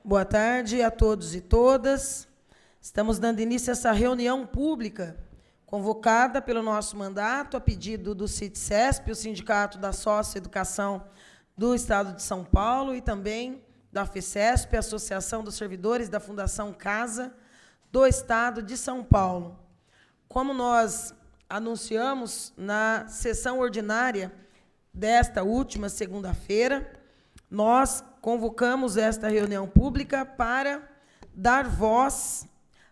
Boa tarde a todos e todas. Estamos dando início a essa reunião pública, convocada pelo nosso mandato, a pedido do CIT-CESP, o Sindicato da Socioeducação do Estado de São Paulo, e também da FECESP, a Associação dos Servidores da Fundação Casa do Estado de São Paulo. Como nós anunciamos na sessão ordinária desta última segunda-feira, nós convocamos esta reunião pública para dar voz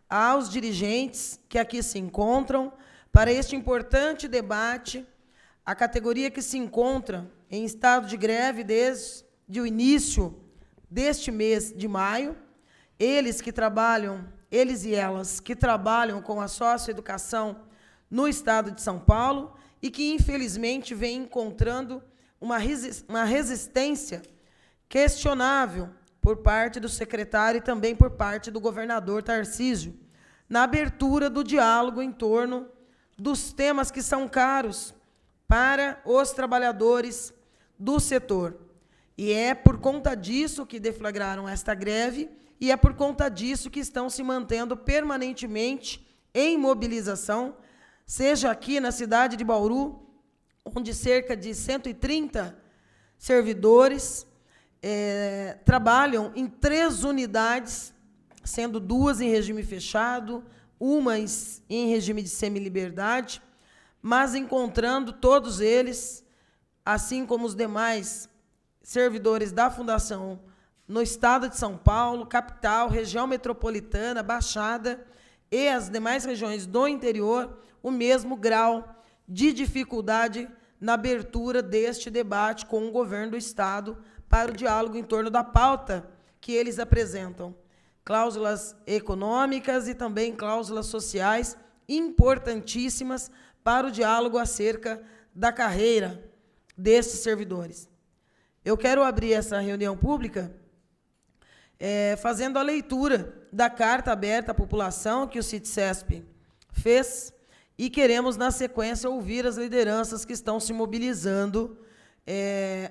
aos dirigentes que aqui se encontram para este importante debate. A categoria que se encontra em estado de greve desde o início deste mês de maio, eles e elas que trabalham com a socioeducação no Estado de São Paulo e que, infelizmente, vem encontrando uma resistência questionável por parte do secretário e também por parte do governador Tarcísio, na abertura do diálogo em torno dos temas que são caros para os trabalhadores do setor. E é por conta disso que deflagraram esta greve e é por conta disso que estão se mantendo permanentemente em mobilização, seja aqui na cidade de Bauru, onde cerca de 130 servidores trabalham em 3 unidades, sendo 2 em regime fechado, uma em regime de semiliberdade, mas encontrando todos eles, assim como os demais servidores da Fundação no Estado de São Paulo, capital, região metropolitana, Baixada e as demais regiões do interior, o mesmo grau de dificuldade na abertura deste debate com o governo do Estado para o diálogo em torno da pauta que eles apresentam. Cláusulas econômicas e também cláusulas sociais importantíssimas para o diálogo acerca da carreira destes servidores. Eu quero abrir essa reunião pública fazendo a leitura da carta aberta à população que o CIT-CESP fez e queremos, na sequência, ouvir as lideranças que estão se mobilizando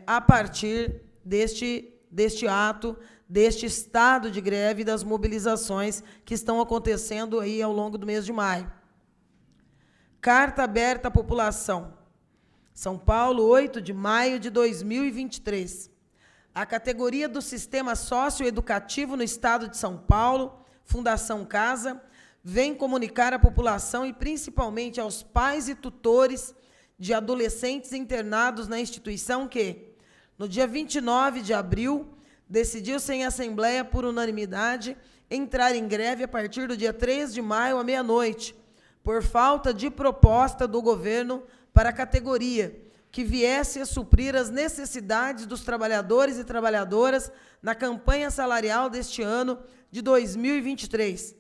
a partir deste ato, deste estado de greve e das mobilizações que estão acontecendo aí ao longo do mês de maio. Carta aberta à população. São Paulo, 8 de maio de 2023. A categoria do Sistema Socioeducativo no Estado de São Paulo, Fundação Casa, vem comunicar à população e principalmente aos pais e tutores de adolescentes internados na instituição que, no dia 29 de abril, decidiu-se em assembleia por unanimidade entrar em greve a partir do dia 3 de maio à meia-noite, por falta de proposta do governo para a categoria, que viesse a suprir as necessidades dos trabalhadores e trabalhadoras na campanha salarial deste ano de 2023.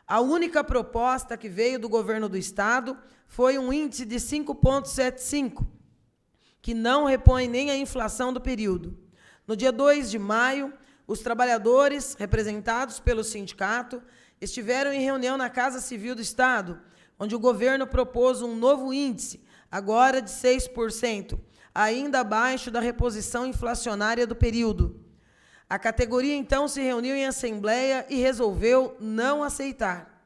A única proposta que veio do governo do Estado foi um índice de 5,75, que não repõe nem a inflação do período. No dia 2 de maio, os trabalhadores, representados pelo sindicato, estiveram em reunião na Casa Civil do Estado, onde o governo propôs um novo índice, agora de 6%, ainda abaixo da reposição inflacionária do período. A categoria, então, se reuniu em assembleia e resolveu não aceitar.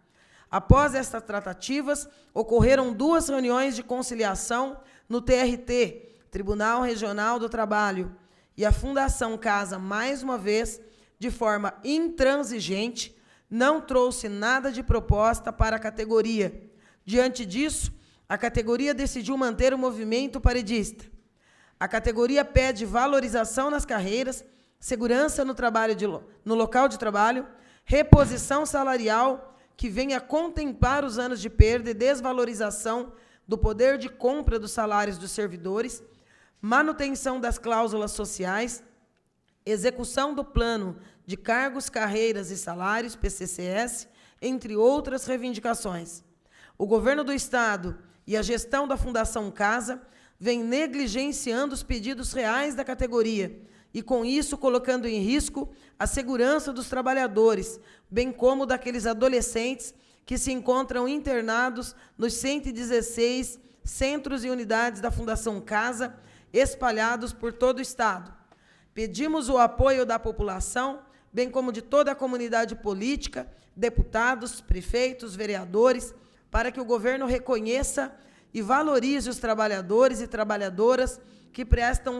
Após estas tratativas, ocorreram 2 reuniões de conciliação no TRT, Tribunal Regional do Trabalho, e a Fundação Casa, mais uma vez, de forma intransigente, não trouxe nada de proposta para a categoria. Diante disso, a categoria decidiu manter o movimento paredista. A categoria pede valorização nas carreiras, segurança no local de trabalho, reposição salarial que venha contemplar os anos de perda e desvalorização do poder de compra dos salários dos servidores, manutenção das cláusulas sociais, execução do plano de cargos, carreiras e salários, PCCS, entre outras reivindicações. O governo do Estado e a gestão da Fundação Casa vem negligenciando os pedidos reais da categoria e, com isso, colocando em risco a segurança dos trabalhadores, bem como daqueles adolescentes que se encontram internados nos 116 centros e unidades da Fundação Casa, espalhados por todo o Estado. Pedimos o apoio da população bem como de toda a comunidade política, deputados, prefeitos, vereadores, para que o governo reconheça e valorize os trabalhadores e trabalhadoras que prestam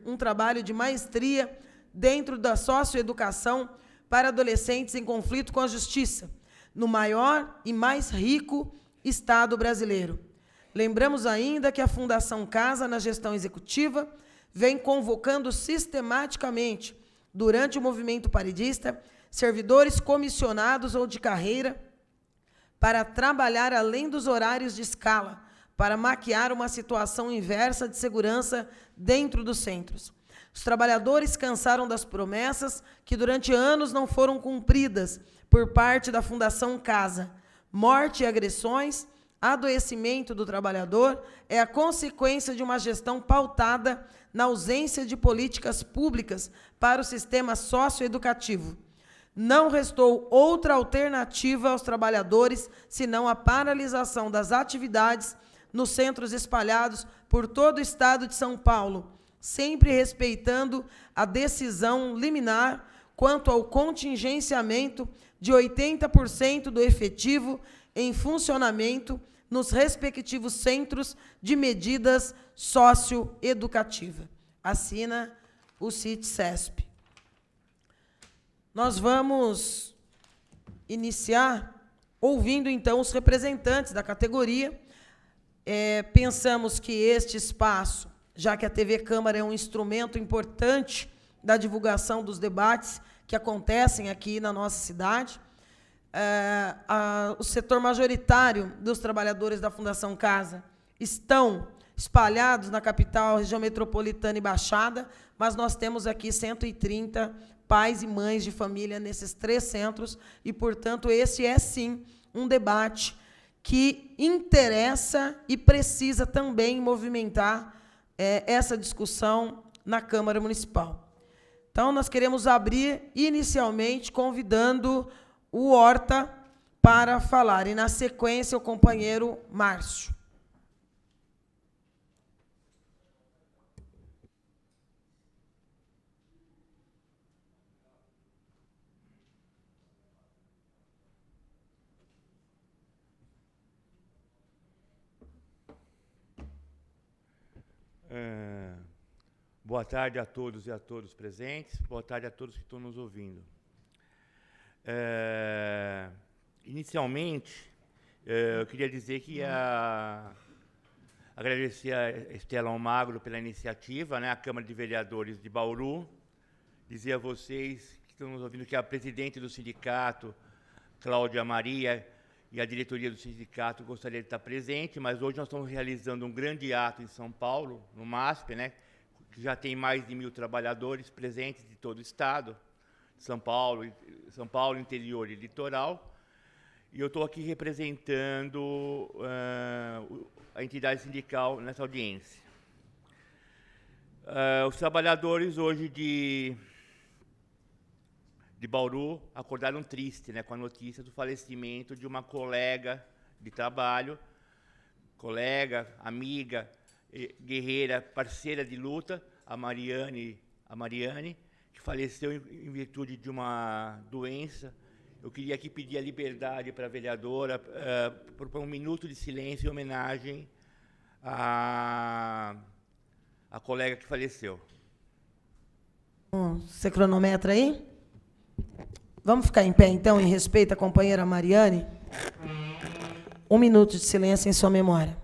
um trabalho de maestria dentro da socioeducação para adolescentes em conflito com a justiça, no maior e mais rico Estado brasileiro. Lembramos ainda que a Fundação Casa, na gestão executiva, vem convocando sistematicamente, durante o movimento paredista, servidores comissionados ou de carreira para trabalhar além dos horários de escala, para maquiar uma situação inversa de segurança dentro dos centros. Os trabalhadores cansaram das promessas que durante anos não foram cumpridas por parte da Fundação Casa. Morte e agressões, adoecimento do trabalhador é a consequência de uma gestão pautada na ausência de políticas públicas para o sistema socioeducativo. Não restou outra alternativa aos trabalhadores senão a paralisação das atividades nos centros espalhados por todo o estado de São Paulo, sempre respeitando a decisão liminar quanto ao contingenciamento de 80% do efetivo em funcionamento nos respectivos centros de medidas socioeducativas. Assina o CIT-CESP. Nós vamos iniciar ouvindo, então, os representantes da categoria. Pensamos que este espaço, já que a TV Câmara é um instrumento importante da divulgação dos debates que acontecem aqui na nossa cidade, o setor majoritário dos trabalhadores da Fundação Casa estão espalhados na capital, região metropolitana e Baixada, mas nós temos aqui 130 pais e mães de família nesses 3 centros e, portanto, esse é, sim, um debate que interessa e precisa também movimentar essa discussão na Câmara Municipal. Então, nós queremos abrir, inicialmente, convidando o Horta para falar, e, na sequência, o companheiro Márcio. Boa tarde a todos e a todas presentes. Boa tarde a todos que estão nos ouvindo. Inicialmente, eu queria dizer que agradecer a Estela Almagro pela iniciativa, né, a Câmara de Vereadores de Bauru, dizer a vocês que estão nos ouvindo que a presidente do sindicato, Cláudia Maria, e a diretoria do sindicato gostaria de estar presente, mas hoje nós estamos realizando um grande ato em São Paulo, no MASP, né, que já tem mais de 1.000 trabalhadores presentes de todo o estado, São Paulo, interior e litoral, e eu estou aqui representando a entidade sindical nessa audiência. Os trabalhadores hoje de Bauru acordaram triste, né, com a notícia do falecimento de uma colega de trabalho, colega, amiga, guerreira, parceira de luta, a Mariane, que faleceu em virtude de uma doença. Eu queria aqui pedir a liberdade para a vereadora, por um minuto de silêncio em homenagem à colega que faleceu. Você cronometra aí? Vamos ficar em pé, então, em respeito à companheira Mariane? 1 minuto de silêncio em sua memória.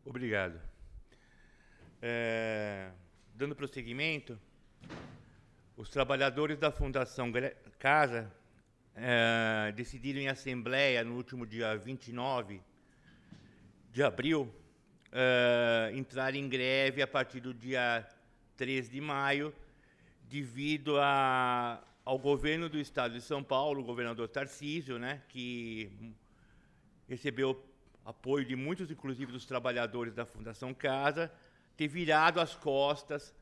Obrigado. Dando prosseguimento, os trabalhadores da Fundação Casa decidiram em assembleia, no último dia 29 de abril, entrar em greve a partir do dia 3 de maio, devido ao governo do Estado de São Paulo, o governador Tarcísio, né, que recebeu apoio de muitos, inclusive dos trabalhadores da Fundação Casa, ter virado as costas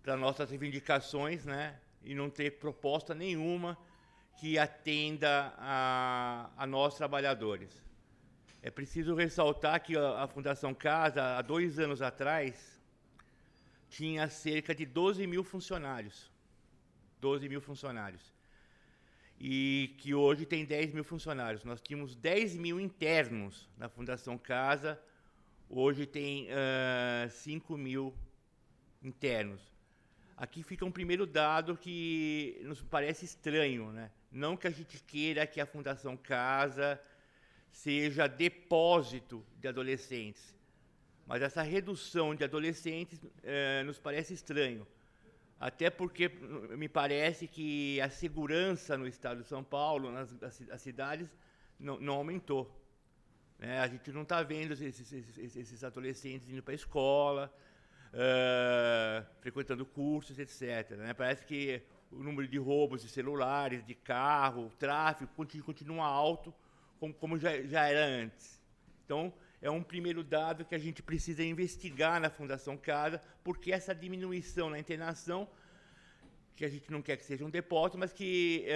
para nossas reivindicações, né, e não ter proposta nenhuma que atenda a nós trabalhadores. É preciso ressaltar que a Fundação Casa, há 2 anos atrás, tinha cerca de 12 mil funcionários. 12 mil funcionários. E que hoje tem 10 mil funcionários. Nós tínhamos 10 mil internos na Fundação Casa, hoje tem 5 mil internos. Aqui fica um primeiro dado que nos parece estranho, né? Não que a gente queira que a Fundação Casa seja depósito de adolescentes, mas essa redução de adolescentes nos parece estranho, até porque me parece que a segurança no estado de São Paulo, nas cidades, não aumentou. Né? A gente não está vendo esses adolescentes indo para a escola, frequentando cursos, etc. Né? Parece que o número de roubos de celulares, de carro, o tráfego continua alto, como já era antes. Então, é um primeiro dado que a gente precisa investigar na Fundação Casa, porque essa diminuição na internação, que a gente não quer que seja um depósito, mas que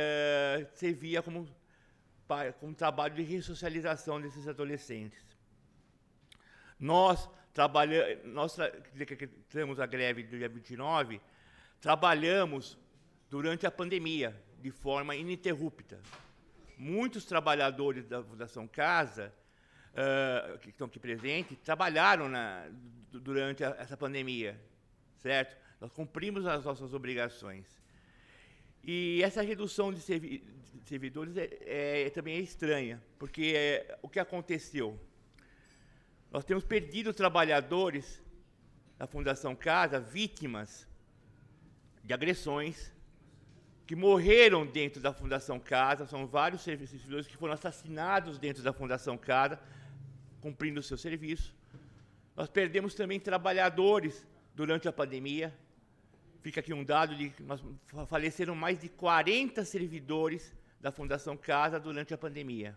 servia como trabalho de ressocialização desses adolescentes. Nós temos a greve do dia 29, trabalhamos durante a pandemia, de forma ininterrupta. Muitos trabalhadores da Fundação Casa, que estão aqui presentes, trabalharam durante essa pandemia, certo? Nós cumprimos as nossas obrigações. E essa redução de servidores também é estranha, porque o que aconteceu? Nós temos perdido trabalhadores da Fundação Casa, vítimas de agressões, que morreram dentro da Fundação Casa. São vários servidores que foram assassinados dentro da Fundação Casa, cumprindo o seu serviço. Nós perdemos também trabalhadores durante a pandemia. Fica aqui um dado de que faleceram mais de 40 servidores da Fundação Casa durante a pandemia.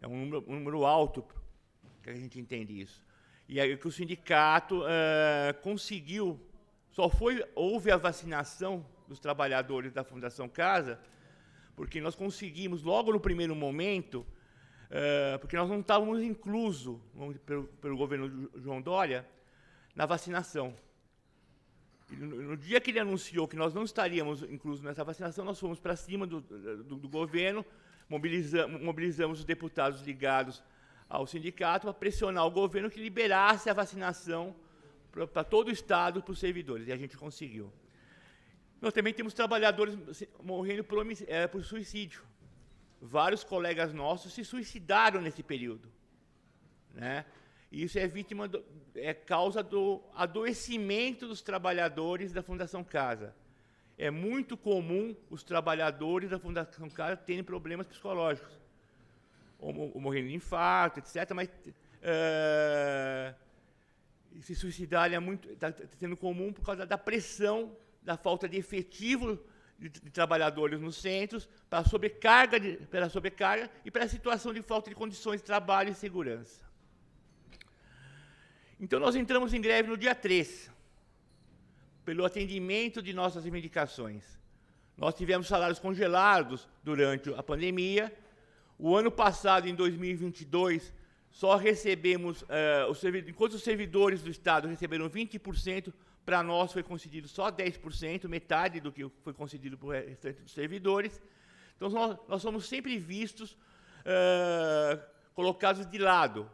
É um número alto, que a gente entende isso. E aí que o sindicato conseguiu, houve a vacinação dos trabalhadores da Fundação Casa, porque nós conseguimos, logo no primeiro momento, porque nós não estávamos inclusos pelo governo João Dória na vacinação. E no dia que ele anunciou que nós não estaríamos inclusos nessa vacinação, nós fomos para cima do governo, mobilizamos os deputados ligados ao sindicato para pressionar o governo que liberasse a vacinação para todo o Estado, para os servidores, e a gente conseguiu. Nós também temos trabalhadores morrendo por suicídio. Vários colegas nossos se suicidaram nesse período, né? E isso é causa do adoecimento dos trabalhadores da Fundação Casa. É muito comum os trabalhadores da Fundação Casa terem problemas psicológicos, ou morrendo de infarto, etc. Mas se suicidarem está sendo comum por causa da pressão, da falta de efetivo de trabalhadores nos centros, pela sobrecarga e pela situação de falta de condições de trabalho e segurança. Então, nós entramos em greve no dia 3, pelo atendimento de nossas reivindicações. Nós tivemos salários congelados durante a pandemia. O ano passado, em 2022, só recebemos, enquanto os servidores do Estado receberam 20%, para nós foi concedido só 10%, metade do que foi concedido para o restante dos servidores. Então, nós somos sempre vistos, colocados de lado.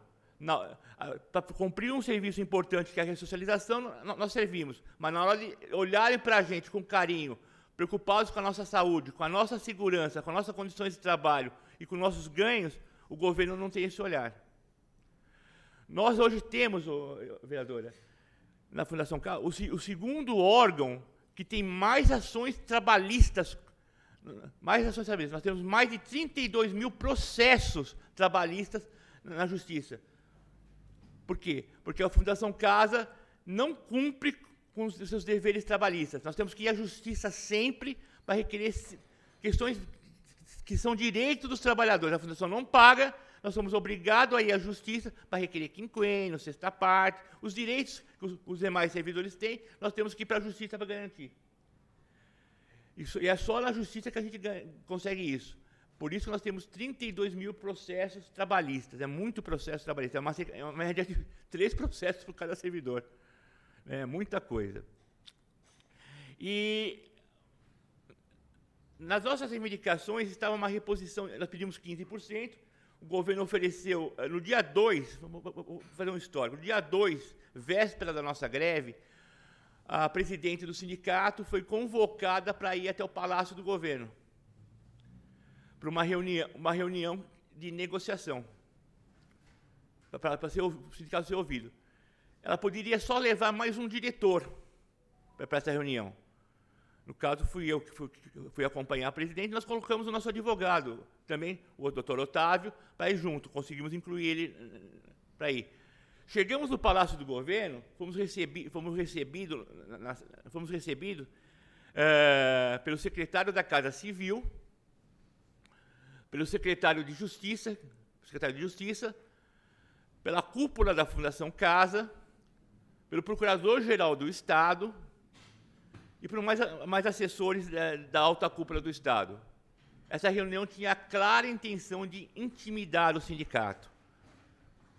Para cumprir um serviço importante, que é a ressocialização, nós servimos. Mas na hora de olharem para a gente com carinho, preocupados com a nossa saúde, com a nossa segurança, com as nossas condições de trabalho e com nossos ganhos, o governo não tem esse olhar. Nós hoje temos, vereadora, na Fundação Casa, o segundo órgão que tem mais ações trabalhistas. Nós temos mais de 32 mil processos trabalhistas na Justiça. Por quê? Porque a Fundação Casa não cumpre com os seus deveres trabalhistas. Nós temos que ir à Justiça sempre para requerer questões que são direitos dos trabalhadores. A Fundação não paga, nós somos obrigados a ir à Justiça para requerer quinquênio, sexta parte, os direitos que os demais servidores têm, nós temos que ir para a Justiça para garantir. E é só na Justiça que a gente consegue isso. Por isso que nós temos 32 mil processos trabalhistas. É muito processo trabalhista. É uma média de 3 processos por cada servidor. É muita coisa. E nas nossas reivindicações estava uma reposição, nós pedimos 15%, o governo ofereceu, no dia 2, vou fazer um histórico, no dia 2, véspera da nossa greve, a presidente do sindicato foi convocada para ir até o Palácio do Governo, para uma reunião de negociação, para o sindicato ser ouvido. Ela poderia só levar mais um diretor para essa reunião. No caso, fui eu que fui acompanhar a presidente, nós colocamos o nosso advogado, também o doutor Otávio, para ir junto, conseguimos incluir ele para ir. Chegamos no Palácio do Governo, fomos recebidos pelo secretário da Casa Civil, pelo secretário de Justiça, pela cúpula da Fundação Casa, pelo Procurador-Geral do Estado e por mais assessores da alta cúpula do Estado. Essa reunião tinha a clara intenção de intimidar o sindicato.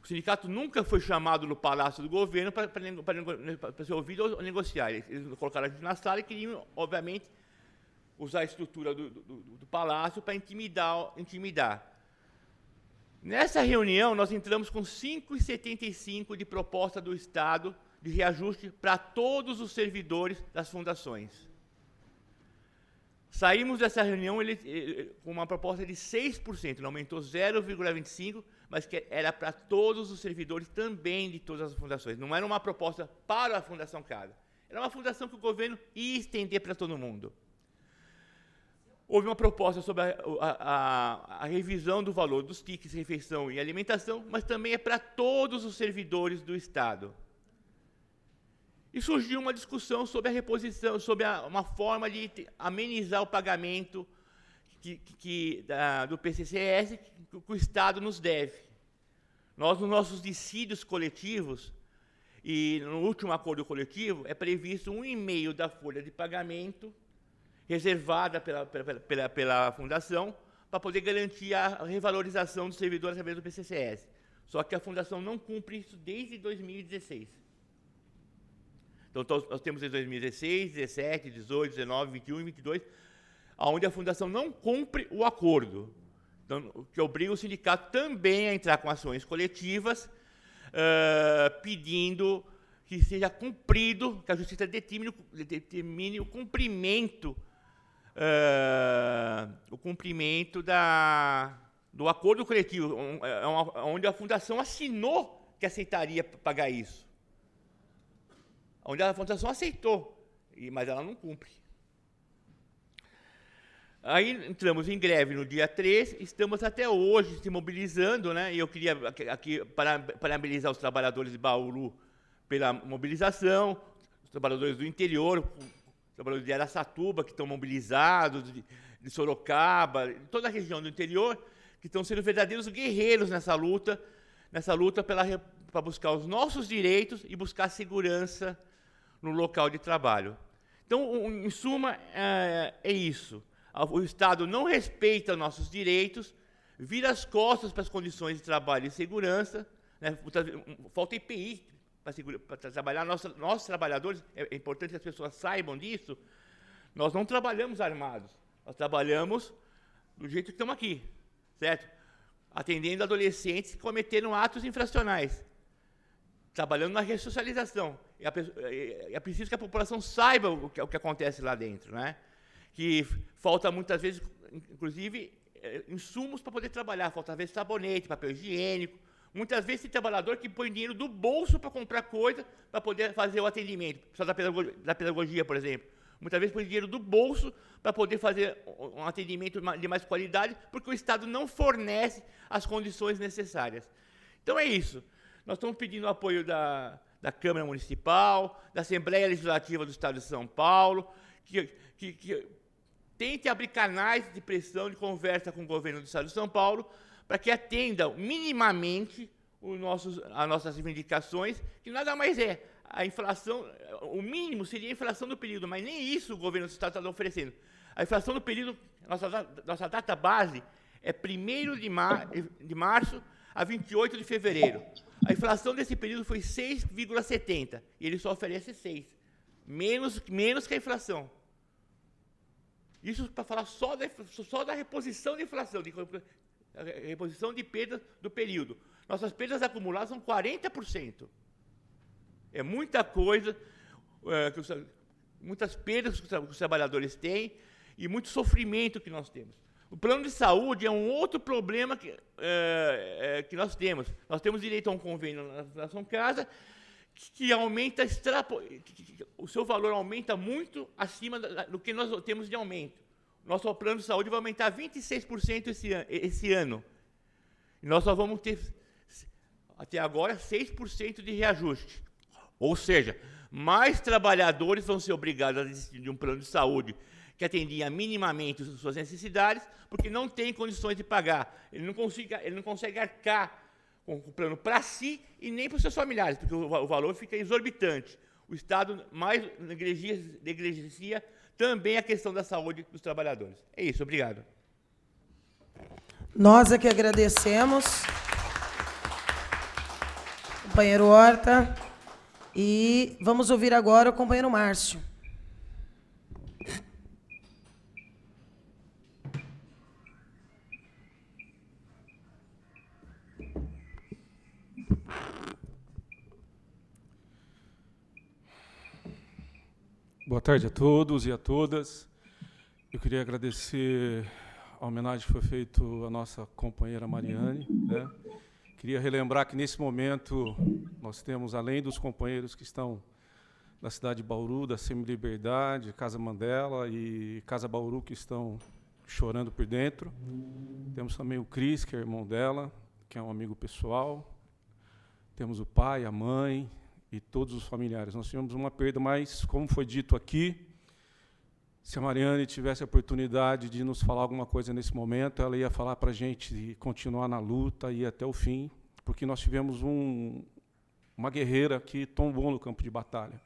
O sindicato nunca foi chamado no Palácio do Governo para ser ouvido ou negociar. Eles colocaram a gente na sala e queriam, obviamente, usar a estrutura do Palácio para intimidar. Nessa reunião, nós entramos com 5,75 de proposta do Estado de reajuste para todos os servidores das fundações. Saímos dessa reunião com uma proposta de 6%, não aumentou 0,25%, mas que era para todos os servidores também de todas as fundações. Não era uma proposta para a Fundação Casa. Era uma fundação que o governo ia estender para todo mundo. Houve uma proposta sobre a revisão do valor dos tickets, refeição e alimentação, mas também é para todos os servidores do Estado. E surgiu uma discussão sobre a reposição, sobre uma forma de amenizar o pagamento do PCCS que o Estado nos deve. Nós, nos nossos dissídios coletivos, e no último acordo coletivo, é previsto 1,5% da folha de pagamento reservada pela Fundação para poder garantir a revalorização dos servidores através do PCCS. Só que a Fundação não cumpre isso desde 2016. Então, nós temos em 2016, 17, 18, 19, 21 e 22, onde a Fundação não cumpre o acordo, então, o que obriga o sindicato também a entrar com ações coletivas, pedindo que seja cumprido, que a Justiça determine o cumprimento do acordo coletivo, onde a Fundação assinou que aceitaria pagar isso. Onde a Fundação aceitou, mas ela não cumpre. Aí entramos em greve no dia 3, estamos até hoje se mobilizando, né? E eu queria aqui parabenizar os trabalhadores de Bauru pela mobilização, os trabalhadores do interior, os trabalhadores de Araçatuba, que estão mobilizados, de Sorocaba, de toda a região do interior, que estão sendo verdadeiros guerreiros nessa luta para buscar os nossos direitos e buscar segurança no local de trabalho. Então, em suma, é isso. O Estado não respeita nossos direitos, vira as costas para as condições de trabalho e segurança, né? Falta IPI para trabalhar. Nós, trabalhadores, é importante que as pessoas saibam disso, nós não trabalhamos armados, nós trabalhamos do jeito que estamos aqui, certo? Atendendo adolescentes que cometeram atos infracionais, trabalhando na ressocialização. É preciso que a população saiba o que acontece lá dentro, né? Que falta muitas vezes, inclusive, insumos para poder trabalhar. Falta às vezes sabonete, papel higiênico, Muitas vezes tem trabalhador que põe dinheiro do bolso para comprar coisa, para poder fazer o atendimento. Só da pedagogia, por exemplo. Muitas vezes põe dinheiro do bolso para poder fazer um atendimento de mais qualidade, porque o Estado não fornece as condições necessárias. Então é isso. Nós estamos pedindo o apoio da Câmara Municipal, da Assembleia Legislativa do Estado de São Paulo, que tente abrir canais de pressão, de conversa com o governo do Estado de São Paulo, para que atendam minimamente as nossas reivindicações, que nada mais é. A inflação, o mínimo seria a inflação do período, mas nem isso o governo do Estado está oferecendo. A inflação do período, nossa data base é 1º de março a 28 de fevereiro. A inflação desse período foi 6,70, e ele só oferece 6, menos que a inflação. Isso para falar só da reposição de inflação, reposição de perdas do período. Nossas perdas acumuladas são 40%. É muita coisa, muitas perdas que os trabalhadores têm e muito sofrimento que nós temos. O plano de saúde é um outro problema que nós temos. Nós temos direito a um convênio na Fundação Casa que aumenta, o seu valor aumenta muito acima do que nós temos de aumento. Nosso plano de saúde vai aumentar 26% esse ano. E nós só vamos ter, até agora, 6% de reajuste. Ou seja, mais trabalhadores vão ser obrigados a desistir de um plano de saúde que atendia minimamente as suas necessidades, porque não tem condições de pagar. Ele não consegue arcar com o plano para si e nem para os seus familiares, porque o valor fica exorbitante. O Estado mais negligencia também a questão da saúde dos trabalhadores. É isso, obrigado. Nós é que agradecemos, companheiro Horta, e vamos ouvir agora o companheiro Márcio. Boa tarde a todos e a todas. Eu queria agradecer a homenagem que foi feita à nossa companheira Mariane, né? Queria relembrar que, nesse momento, nós temos, além dos companheiros que estão da cidade de Bauru, da Semi-Liberdade, Casa Mandela e Casa Bauru, que estão chorando por dentro. Temos também o Cris, que é irmão dela, que é um amigo pessoal. Temos o pai, a mãe e todos os familiares. Nós tivemos uma perda, mas, como foi dito aqui, se a Mariane tivesse a oportunidade de nos falar alguma coisa nesse momento, ela ia falar para a gente continuar na luta e ir até o fim, porque nós tivemos uma guerreira que tombou no campo de batalha.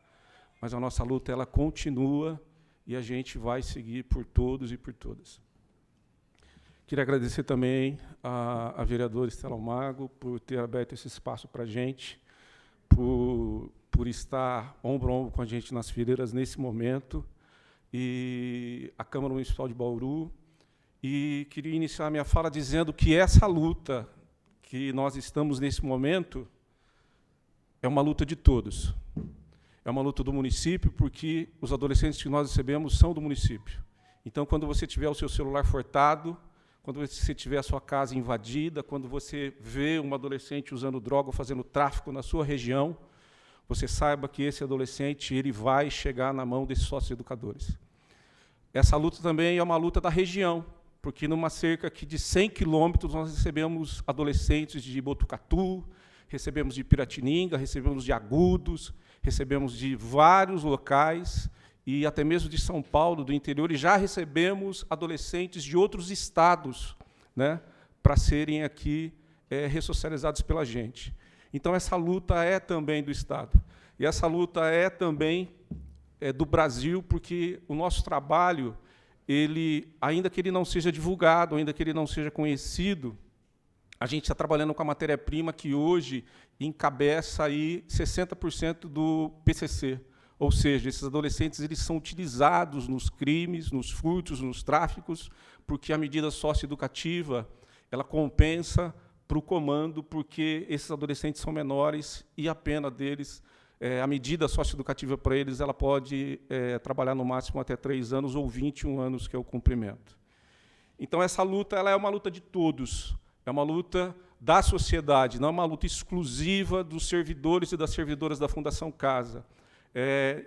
Mas a nossa luta ela continua e a gente vai seguir por todos e por todas. Queria agradecer também a vereadora Estela Almagro por ter aberto esse espaço para a gente, por estar ombro a ombro com a gente nas fileiras nesse momento, e a Câmara Municipal de Bauru. E queria iniciar a minha fala dizendo que essa luta que nós estamos nesse momento é uma luta de todos. É uma luta do município, porque os adolescentes que nós recebemos são do município. Então, quando você tiver o seu celular furtado, quando você tiver a sua casa invadida, quando você vê um adolescente usando droga ou fazendo tráfico na sua região, você saiba que esse adolescente ele vai chegar na mão desses sócios educadores. Essa luta também é uma luta da região, porque numa cerca aqui de 100 quilômetros nós recebemos adolescentes de Botucatu, recebemos de Piratininga, recebemos de Agudos, recebemos de vários locais, e até mesmo de São Paulo, do interior, e já recebemos adolescentes de outros estados, né, para serem aqui ressocializados pela gente. Então, essa luta é também do Estado. E essa luta é também do Brasil, porque o nosso trabalho, ainda que ele não seja divulgado, ainda que ele não seja conhecido, a gente está trabalhando com a matéria-prima que hoje encabeça aí 60% do PCC. Ou seja, esses adolescentes eles são utilizados nos crimes, nos furtos, nos tráficos, porque a medida socioeducativa ela compensa para o comando, porque esses adolescentes são menores e a pena deles, a medida socioeducativa para eles, ela pode trabalhar no máximo até 3 anos ou 21 anos, que é o cumprimento. Então, essa luta ela é uma luta de todos. É uma luta da sociedade, não é uma luta exclusiva dos servidores e das servidoras da Fundação Casa.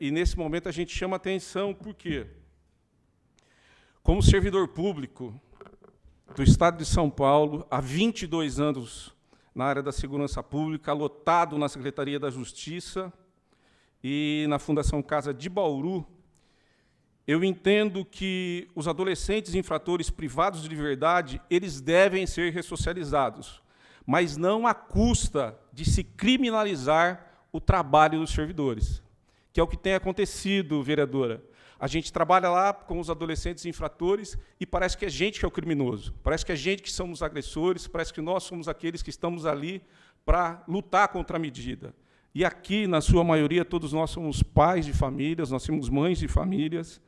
E, nesse momento, a gente chama atenção, por quê? Como servidor público do Estado de São Paulo, há 22 anos na área da segurança pública, lotado na Secretaria da Justiça e na Fundação Casa de Bauru, eu entendo que os adolescentes infratores privados de liberdade, eles devem ser ressocializados, mas não à custa de se criminalizar o trabalho dos servidores, que é o que tem acontecido, vereadora. A gente trabalha lá com os adolescentes infratores e parece que é gente que é o criminoso, parece que é gente que somos agressores, parece que nós somos aqueles que estamos ali para lutar contra a medida. E aqui, na sua maioria, todos nós somos pais de famílias, nós somos mães de famílias,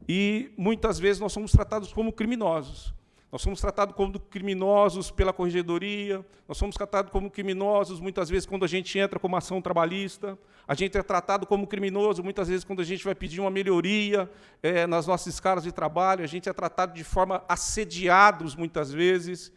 e, muitas vezes, nós somos tratados como criminosos. Nós somos tratados como criminosos pela corregedoria, nós somos tratados como criminosos, muitas vezes, quando a gente entra com uma ação trabalhista, a gente é tratado como criminoso, muitas vezes, quando a gente vai pedir uma melhoria nas nossas escalas de trabalho, a gente é tratado de forma assediados, muitas vezes,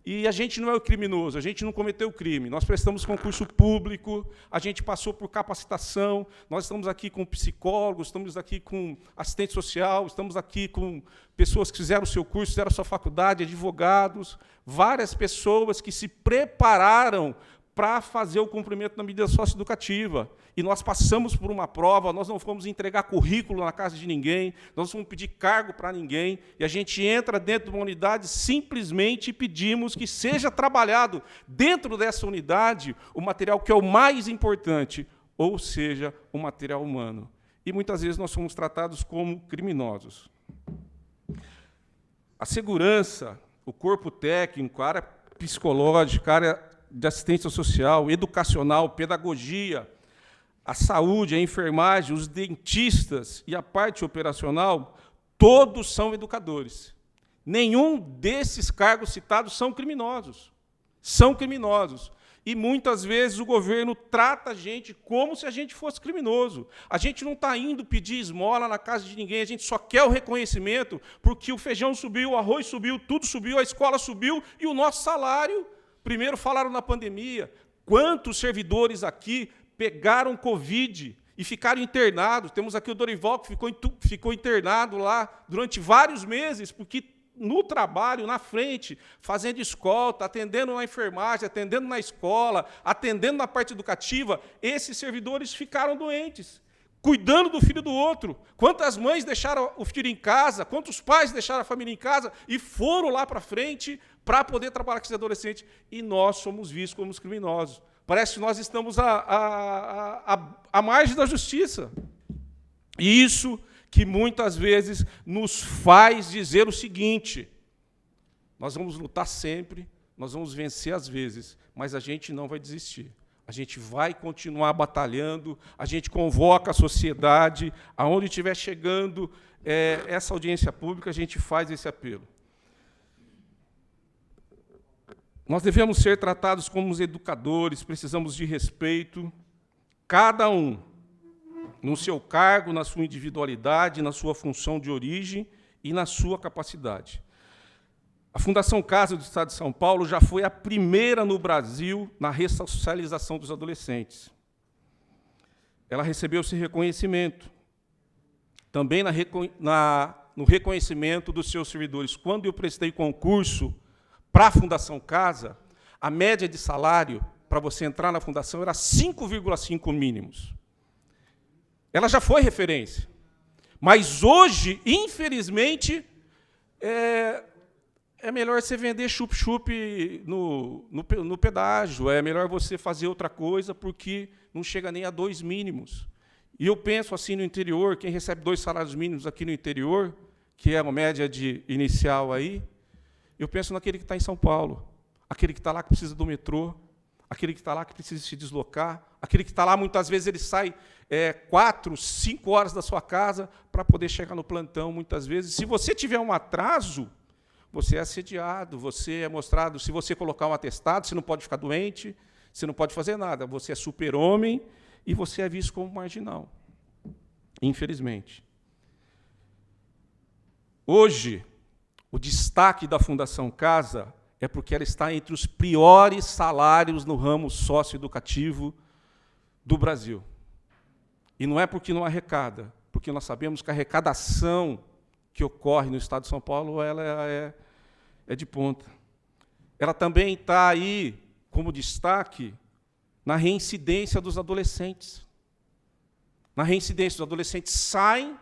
e a gente não é o criminoso, a gente não cometeu o crime. Nós prestamos concurso público, a gente passou por capacitação, nós estamos aqui com psicólogos, estamos aqui com assistente social, estamos aqui com pessoas que fizeram o seu curso, fizeram a sua faculdade, advogados, várias pessoas que se prepararam para fazer o cumprimento da medida socioeducativa. E nós passamos por uma prova, nós não fomos entregar currículo na casa de ninguém, nós não fomos pedir cargo para ninguém, e a gente entra dentro de uma unidade simplesmente pedimos que seja trabalhado dentro dessa unidade o material que é o mais importante, ou seja, o material humano. E muitas vezes nós somos tratados como criminosos. A segurança, o corpo técnico, a área psicológica, a área de assistência social, educacional, pedagogia, a saúde, a enfermagem, os dentistas e a parte operacional, todos são educadores. Nenhum desses cargos citados são criminosos. São criminosos. E, muitas vezes, o governo trata a gente como se a gente fosse criminoso. A gente não está indo pedir esmola na casa de ninguém, a gente só quer o reconhecimento porque o feijão subiu, o arroz subiu, tudo subiu, a escola subiu e o nosso salário. Primeiro falaram na pandemia, quantos servidores aqui pegaram Covid e ficaram internados. Temos aqui o Dorival, que ficou internado lá durante vários meses, porque no trabalho, na frente, fazendo escolta, atendendo na enfermagem, atendendo na escola, atendendo na parte educativa, esses servidores ficaram doentes, cuidando do filho do outro. Quantas mães deixaram o filho em casa, quantos pais deixaram a família em casa e foram lá para frente para poder trabalhar com esses adolescentes. E nós somos vistos como os criminosos. Parece que nós estamos à margem da justiça. E isso que muitas vezes nos faz dizer o seguinte: nós vamos lutar sempre, nós vamos vencer às vezes, mas a gente não vai desistir. A gente vai continuar batalhando, a gente convoca a sociedade, aonde estiver chegando essa audiência pública, a gente faz esse apelo. Nós devemos ser tratados como os educadores, precisamos de respeito, cada um no seu cargo, na sua individualidade, na sua função de origem e na sua capacidade. A Fundação Casa do Estado de São Paulo já foi a primeira no Brasil na ressocialização dos adolescentes. Ela recebeu esse reconhecimento. Também no reconhecimento dos seus servidores. Quando eu prestei concurso para a Fundação Casa, a média de salário para você entrar na Fundação era 5,5 mínimos. Ela já foi referência. Mas hoje, infelizmente, é melhor você vender chup-chup no pedágio, é melhor você fazer outra coisa, porque não chega nem a 2 mínimos. E eu penso assim no interior, quem recebe 2 salários mínimos aqui no interior, que é uma média inicial aí, eu penso naquele que está em São Paulo, aquele que está lá que precisa do metrô, aquele que está lá que precisa se deslocar, aquele que está lá, muitas vezes, ele sai 4, 5 horas da sua casa para poder chegar no plantão, muitas vezes. Se você tiver um atraso, você é assediado, você é mostrado, se você colocar um atestado, você não pode ficar doente, você não pode fazer nada, você é super-homem e você é visto como marginal, infelizmente. Hoje, o destaque da Fundação Casa é porque ela está entre os piores salários no ramo socioeducativo do Brasil. E não é porque não arrecada, porque nós sabemos que a arrecadação que ocorre no Estado de São Paulo ela é de ponta. Ela também está aí como destaque na reincidência dos adolescentes. Na reincidência, os adolescentes saem,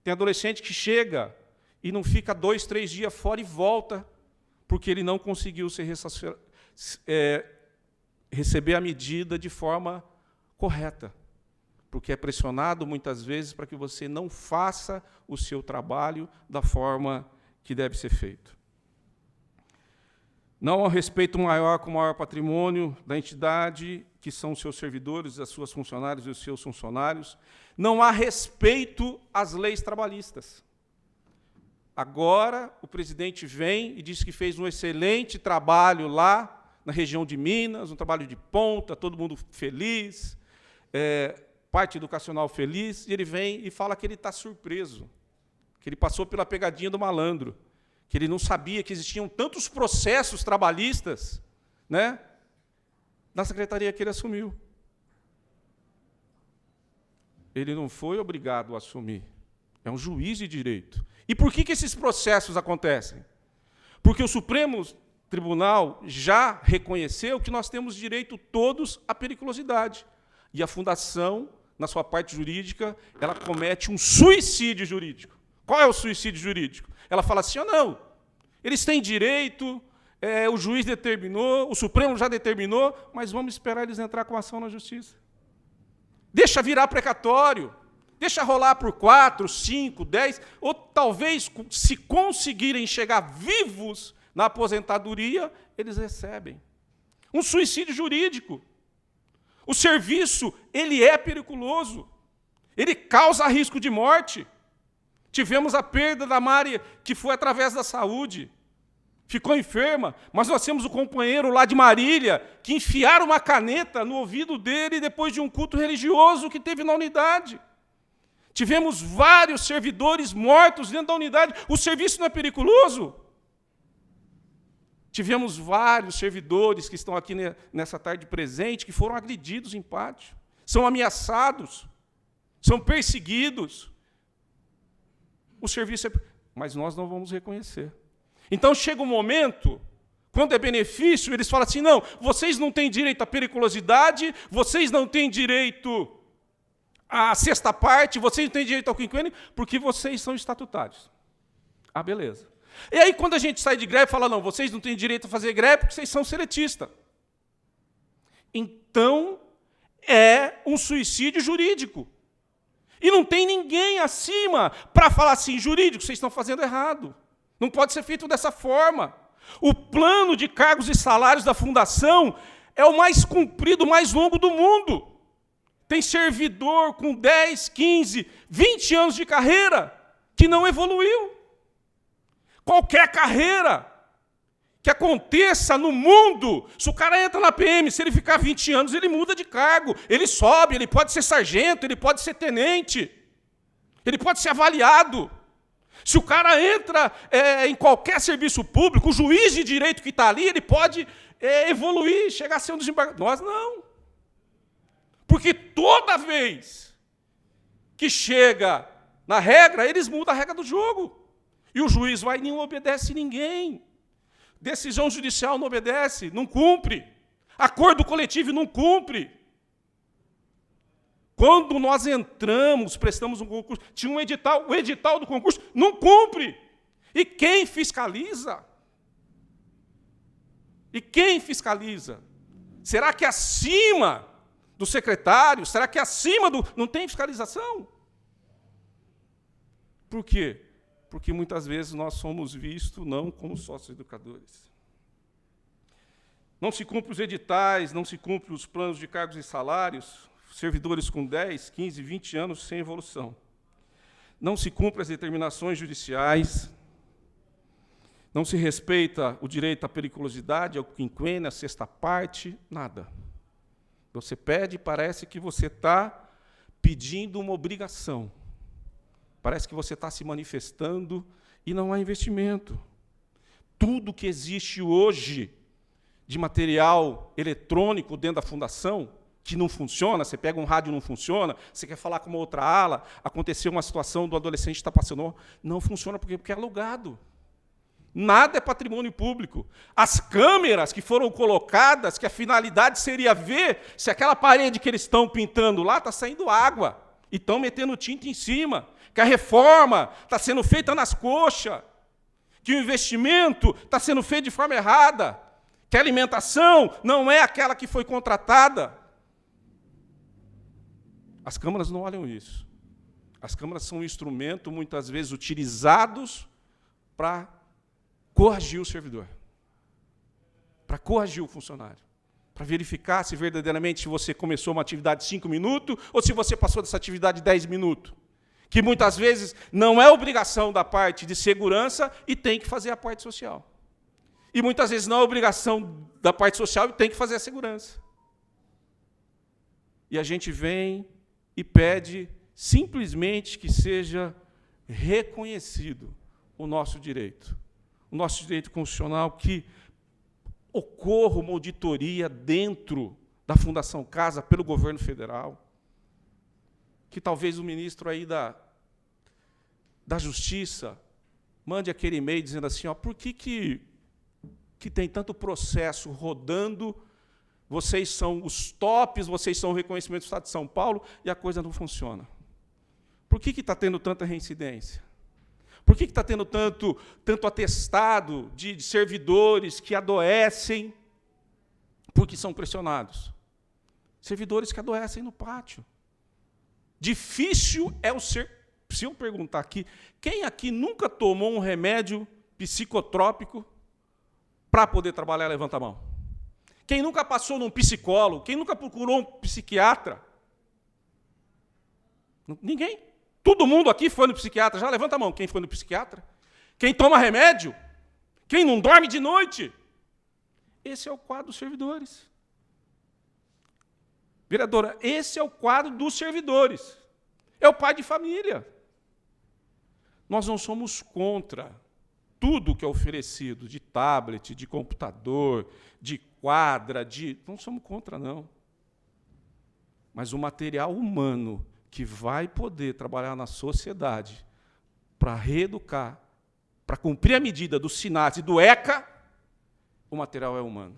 tem adolescente que chega e não fica 2, 3 dias fora e volta, porque ele não conseguiu receber a medida de forma correta, porque é pressionado muitas vezes para que você não faça o seu trabalho da forma que deve ser feito. Não há respeito maior com o maior patrimônio da entidade, que são os seus servidores, as suas funcionárias e os seus funcionários. Não há respeito às leis trabalhistas. Agora, o presidente vem e diz que fez um excelente trabalho lá na região de Minas, um trabalho de ponta, todo mundo feliz, parte educacional feliz, e ele vem e fala que ele está surpreso, que ele passou pela pegadinha do malandro, que ele não sabia que existiam tantos processos trabalhistas, né, na secretaria que ele assumiu. Ele não foi obrigado a assumir. É um juiz de direito. E por que esses processos acontecem? Porque o Supremo Tribunal já reconheceu que nós temos direito todos à periculosidade. E a Fundação, na sua parte jurídica, ela comete um suicídio jurídico. Qual é o suicídio jurídico? Ela fala assim, não, eles têm direito, o juiz determinou, o Supremo já determinou, mas vamos esperar eles entrar com ação na justiça. Deixa virar precatório, deixa rolar por 4, 5, 10, ou talvez, se conseguirem chegar vivos na aposentadoria, eles recebem. Um suicídio jurídico. O serviço, ele é periculoso. Ele causa risco de morte. Tivemos a perda da Mari, que foi através da saúde. Ficou enferma, mas nós temos o companheiro lá de Marília, que enfiaram uma caneta no ouvido dele depois de um culto religioso que teve na unidade. Tivemos vários servidores mortos dentro da unidade. O serviço não é periculoso? Tivemos vários servidores que estão aqui nessa tarde presente, que foram agredidos em pátio, são ameaçados, são perseguidos. O serviço é... Mas nós não vamos reconhecer. Então chega um momento, quando é benefício, eles falam assim, não, vocês não têm direito à periculosidade, vocês não têm direito à sexta parte, vocês não têm direito ao quinquênio, porque vocês são estatutários. Ah, beleza. E aí, quando a gente sai de greve, fala, não, vocês não têm direito a fazer greve porque vocês são seletistas. Então, é um suicídio jurídico. E não tem ninguém acima para falar assim, jurídico, vocês estão fazendo errado. Não pode ser feito dessa forma. O plano de cargos e salários da Fundação é o mais comprido, o mais longo do mundo. Tem servidor com 10, 15, 20 anos de carreira que não evoluiu. Qualquer carreira que aconteça no mundo, se o cara entra na PM, se ele ficar 20 anos, ele muda de cargo, ele sobe, ele pode ser sargento, ele pode ser tenente, ele pode ser avaliado. Se o cara entra em qualquer serviço público, o juiz de direito que está ali, ele pode evoluir, chegar a ser um desembargador. Nós não. Porque toda vez que chega na regra, eles mudam a regra do jogo. E o juiz vai e não obedece ninguém. Decisão judicial não obedece, não cumpre. Acordo coletivo não cumpre. Quando nós entramos, prestamos um concurso, tinha um edital, o edital do concurso não cumpre. E quem fiscaliza? E quem fiscaliza? Será que acima do secretário? Será que acima do... Não tem fiscalização? Por quê? Porque muitas vezes nós somos vistos não como sócio-educadores. Não se cumprem os editais, não se cumprem os planos de cargos e salários, servidores com 10, 15, 20 anos sem evolução. Não se cumprem as determinações judiciais, não se respeita o direito à periculosidade, ao quinquênio, à sexta parte, nada. Você pede, parece que você está pedindo uma obrigação. Parece que você está se manifestando e não há investimento. tudo que existe hoje de material eletrônico dentro da fundação, que não funciona, você pega um rádio e não funciona, você quer falar com uma outra ala, aconteceu uma situação do adolescente que está passando, não funciona porque é alugado. Nada é patrimônio público. As câmeras que foram colocadas, que a finalidade seria ver se aquela parede que eles estão pintando lá está saindo água, e estão metendo tinta em cima, que a reforma está sendo feita nas coxas, que o investimento está sendo feito de forma errada, que a alimentação não é aquela que foi contratada. As câmaras não olham isso. As câmaras são um instrumento, muitas vezes, utilizados para corrigir o servidor, para corrigir o funcionário, para verificar se verdadeiramente você começou uma atividade de 5 minutos ou se você passou dessa atividade de 10 minutos. Que muitas vezes não é obrigação da parte de segurança e tem que fazer a parte social. E muitas vezes não é obrigação da parte social e tem que fazer a segurança. E a gente vem e pede simplesmente que seja reconhecido o nosso direito constitucional, que ocorra uma auditoria dentro da Fundação Casa pelo governo federal, que talvez o ministro aí da Justiça mande aquele e-mail dizendo assim, por que tem tanto processo rodando, vocês são os tops, vocês são o reconhecimento do Estado de São Paulo, e a coisa não funciona? Por que está tendo tanta reincidência? Por que está tendo tanto atestado de servidores que adoecem porque são pressionados? Servidores que adoecem no pátio. Difícil é o ser... Se eu perguntar aqui, quem aqui nunca tomou um remédio psicotrópico para poder trabalhar, levanta a mão. Quem nunca passou num psicólogo? Quem nunca procurou um psiquiatra? Ninguém. Todo mundo aqui foi no psiquiatra. Já levanta a mão. Quem foi no psiquiatra? Quem toma remédio? Quem não dorme de noite? Esse é o quadro dos servidores. Vereadora, esse é o quadro dos servidores. É o pai de família. Nós não somos contra tudo que é oferecido, de tablet, de computador, de quadra, não somos contra, não. Mas o material humano que vai poder trabalhar na sociedade para reeducar, para cumprir a medida do SINAT e do ECA, o material é humano.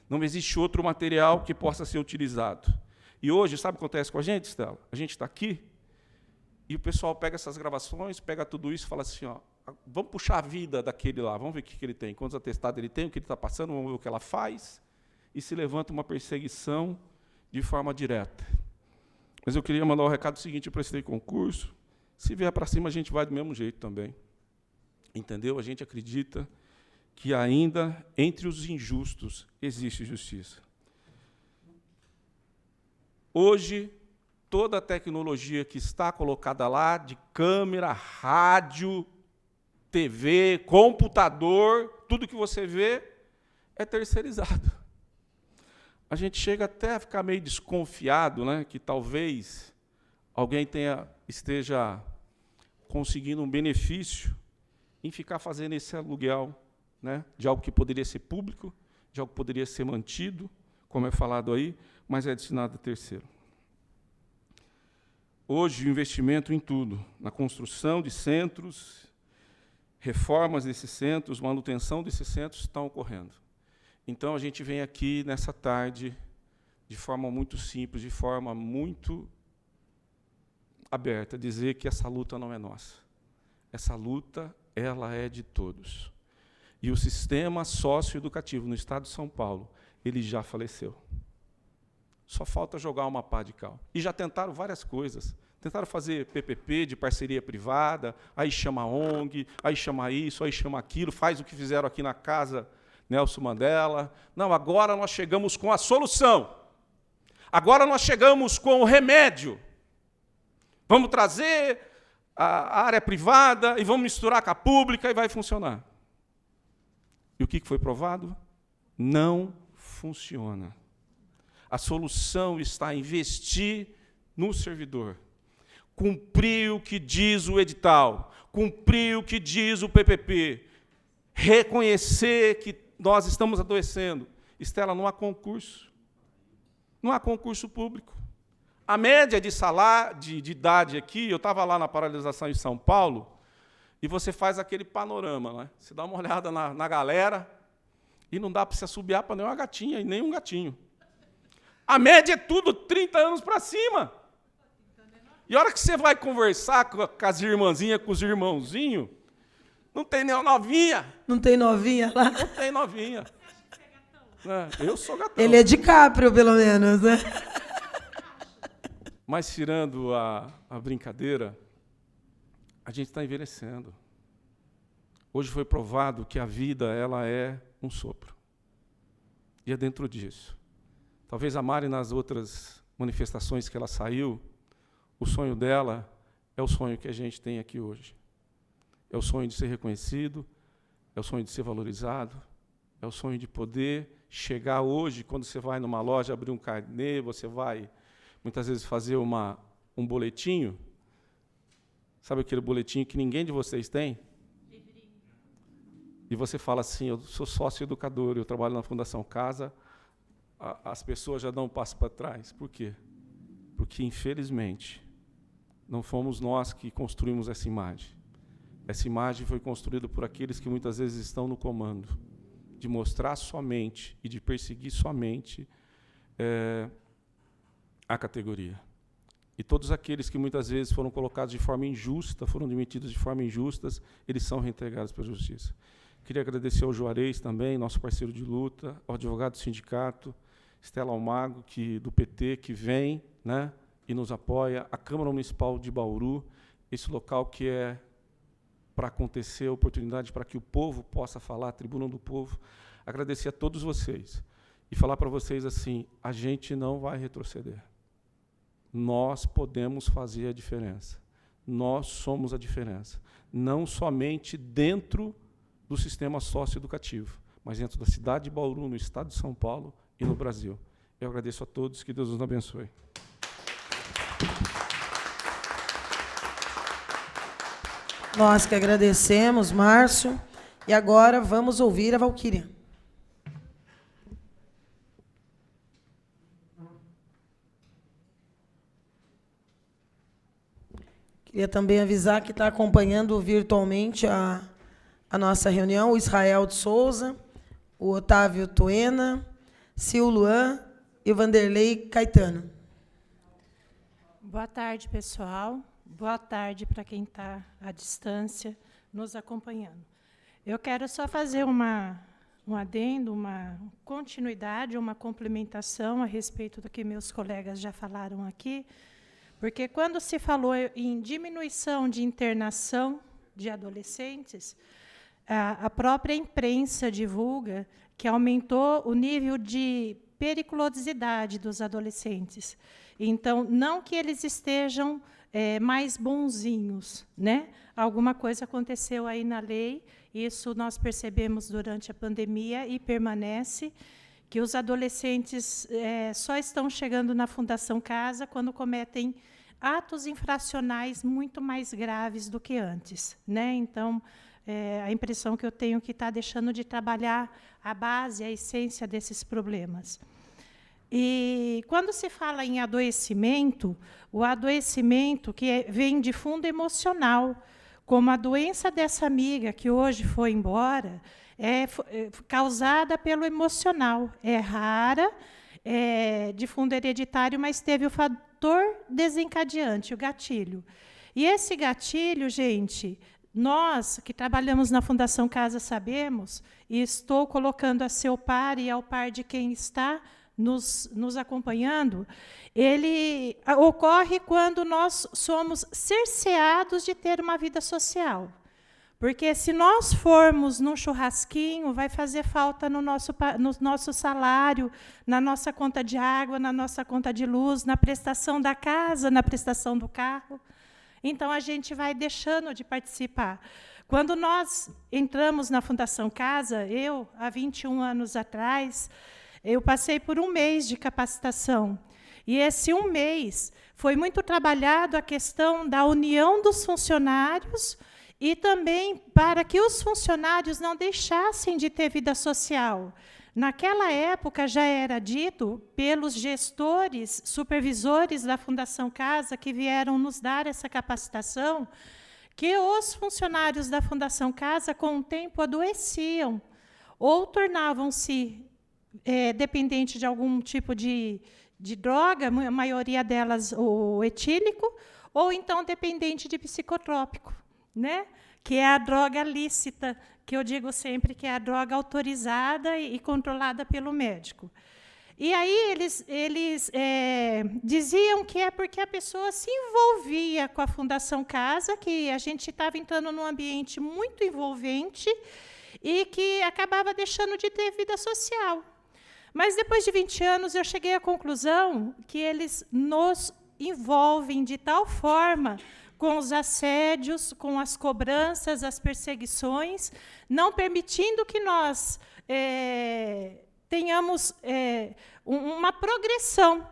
Não existe outro material que possa ser utilizado. E hoje, sabe o que acontece com a gente, Estela? A gente está aqui e o pessoal pega essas gravações, pega tudo isso e fala assim, vamos puxar a vida daquele lá, vamos ver o que ele tem, quantos atestados ele tem, o que ele está passando, vamos ver o que ela faz, e se levanta uma perseguição de forma direta. Mas eu queria mandar o recado seguinte, eu prestei concurso, se vier para cima a gente vai do mesmo jeito também. Entendeu? A gente acredita que ainda entre os injustos existe justiça. Hoje, toda a tecnologia que está colocada lá, de câmera, rádio, TV, computador, tudo que você vê é terceirizado. A gente chega até a ficar meio desconfiado, né, que talvez alguém esteja conseguindo um benefício em ficar fazendo esse aluguel, né, de algo que poderia ser público, de algo que poderia ser mantido, como é falado aí, mas é destinado a terceiro. Hoje, o investimento em tudo, na construção de centros, reformas desses centros, manutenção desses centros, estão ocorrendo. Então, a gente vem aqui, nessa tarde, de forma muito simples, de forma muito aberta, dizer que essa luta não é nossa. Essa luta, ela é de todos. E o sistema socioeducativo no Estado de São Paulo, ele já faleceu. Só falta jogar uma pá de cal. E já tentaram várias coisas. Tentaram fazer PPP de parceria privada, aí chama ONG, aí chama isso, aí chama aquilo, faz o que fizeram aqui na casa Nelson Mandela. Não, agora nós chegamos com a solução. Agora nós chegamos com o remédio. Vamos trazer a área privada e vamos misturar com a pública e vai funcionar. E o que foi provado? Não funciona. A solução está em investir no servidor. Cumprir o que diz o edital, cumprir o que diz o PPP, reconhecer que nós estamos adoecendo. Estela, não há concurso. Não há concurso público. A média de salário, de idade aqui, eu estava lá na paralisação em São Paulo, e você faz aquele panorama, né? Você dá uma olhada na galera, e não dá para se assobiar para nenhuma gatinha e nem um gatinho. A média é tudo 30 anos para cima. E a hora que você vai conversar com as irmãzinhas, com os irmãozinhos, não tem nem novinha. Não tem novinha lá? Não tem novinha. Eu sou gatão. Ele é DiCaprio, pelo menos, né? Mas, tirando a brincadeira, a gente está envelhecendo. Hoje foi provado que a vida ela é um sopro. E é dentro disso. Talvez a Mari, nas outras manifestações que ela saiu, o sonho dela é o sonho que a gente tem aqui hoje. É o sonho de ser reconhecido, é o sonho de ser valorizado, é o sonho de poder chegar hoje, quando você vai numa loja, abrir um carnê, você vai, muitas vezes, fazer um boletinho. Sabe aquele boletinho que ninguém de vocês tem? E você fala assim, eu sou sócio educador, eu trabalho na Fundação Casa, as pessoas já dão um passo para trás. Por quê? Porque, infelizmente, não fomos nós que construímos essa imagem. Essa imagem foi construída por aqueles que muitas vezes estão no comando, de mostrar somente e de perseguir somente a categoria. E todos aqueles que muitas vezes foram colocados de forma injusta, foram demitidos de forma injusta, eles são reintegrados pela justiça. Queria agradecer ao Juarez também, nosso parceiro de luta, ao advogado do sindicato, Estela Almago, do PT, que vem, né, e nos apoia, a Câmara Municipal de Bauru, esse local que é para acontecer, a oportunidade para que o povo possa falar, a tribuna do povo. Agradecer a todos vocês e falar para vocês assim, a gente não vai retroceder. Nós podemos fazer a diferença. Nós somos a diferença. Não somente dentro do sistema socioeducativo, mas dentro da cidade de Bauru, no estado de São Paulo e no Brasil. Eu agradeço a todos, que Deus nos abençoe. Nós que agradecemos, Márcio. E agora vamos ouvir a Valquíria. Queria também avisar que está acompanhando virtualmente a nossa reunião o Israel de Souza, o Otávio Tuena, Sil Luan e o Vanderlei Caetano. Boa tarde, pessoal. Boa tarde para quem está à distância nos acompanhando. Eu quero só fazer um adendo, uma continuidade, uma complementação a respeito do que meus colegas já falaram aqui, porque quando se falou em diminuição de internação de adolescentes, a própria imprensa divulga que aumentou o nível de periculosidade dos adolescentes. Então, não que eles estejam mais bonzinhos, né? Alguma coisa aconteceu aí na lei, isso nós percebemos durante a pandemia e permanece, que os adolescentes só estão chegando na Fundação Casa quando cometem atos infracionais muito mais graves do que antes, né? Então, a impressão que eu tenho é que está deixando de trabalhar a base, a essência desses problemas. E, quando se fala em adoecimento, o adoecimento que vem de fundo emocional, como a doença dessa amiga que hoje foi embora, é causada pelo emocional. É rara, é de fundo hereditário, mas teve o fator desencadeante, o gatilho. E esse gatilho, gente, nós que trabalhamos na Fundação Casa sabemos, e estou colocando a seu par e ao par de quem está nos acompanhando, ele ocorre quando nós somos cerceados de ter uma vida social. Porque, se nós formos num churrasquinho, vai fazer falta no nosso salário, na nossa conta de água, na nossa conta de luz, na prestação da casa, na prestação do carro. Então, a gente vai deixando de participar. Quando nós entramos na Fundação Casa, eu, há 21 anos atrás, eu passei por um mês de capacitação. E esse um mês foi muito trabalhado a questão da união dos funcionários e também para que os funcionários não deixassem de ter vida social. Naquela época, já era dito pelos gestores, supervisores da Fundação Casa, que vieram nos dar essa capacitação, que os funcionários da Fundação Casa, com o tempo, adoeciam, ou tornavam-se dependentes de algum tipo de droga, a maioria delas o etílico, ou então dependente de psicotrópico, né? Que é a droga lícita, que eu digo sempre que é a droga autorizada e controlada pelo médico. E aí eles diziam que é porque a pessoa se envolvia com a Fundação Casa, que a gente estava entrando num ambiente muito envolvente e que acabava deixando de ter vida social. Mas, depois de 20 anos, eu cheguei à conclusão que eles nos envolvem de tal forma com os assédios, com as cobranças, as perseguições, não permitindo que nós tenhamos uma progressão,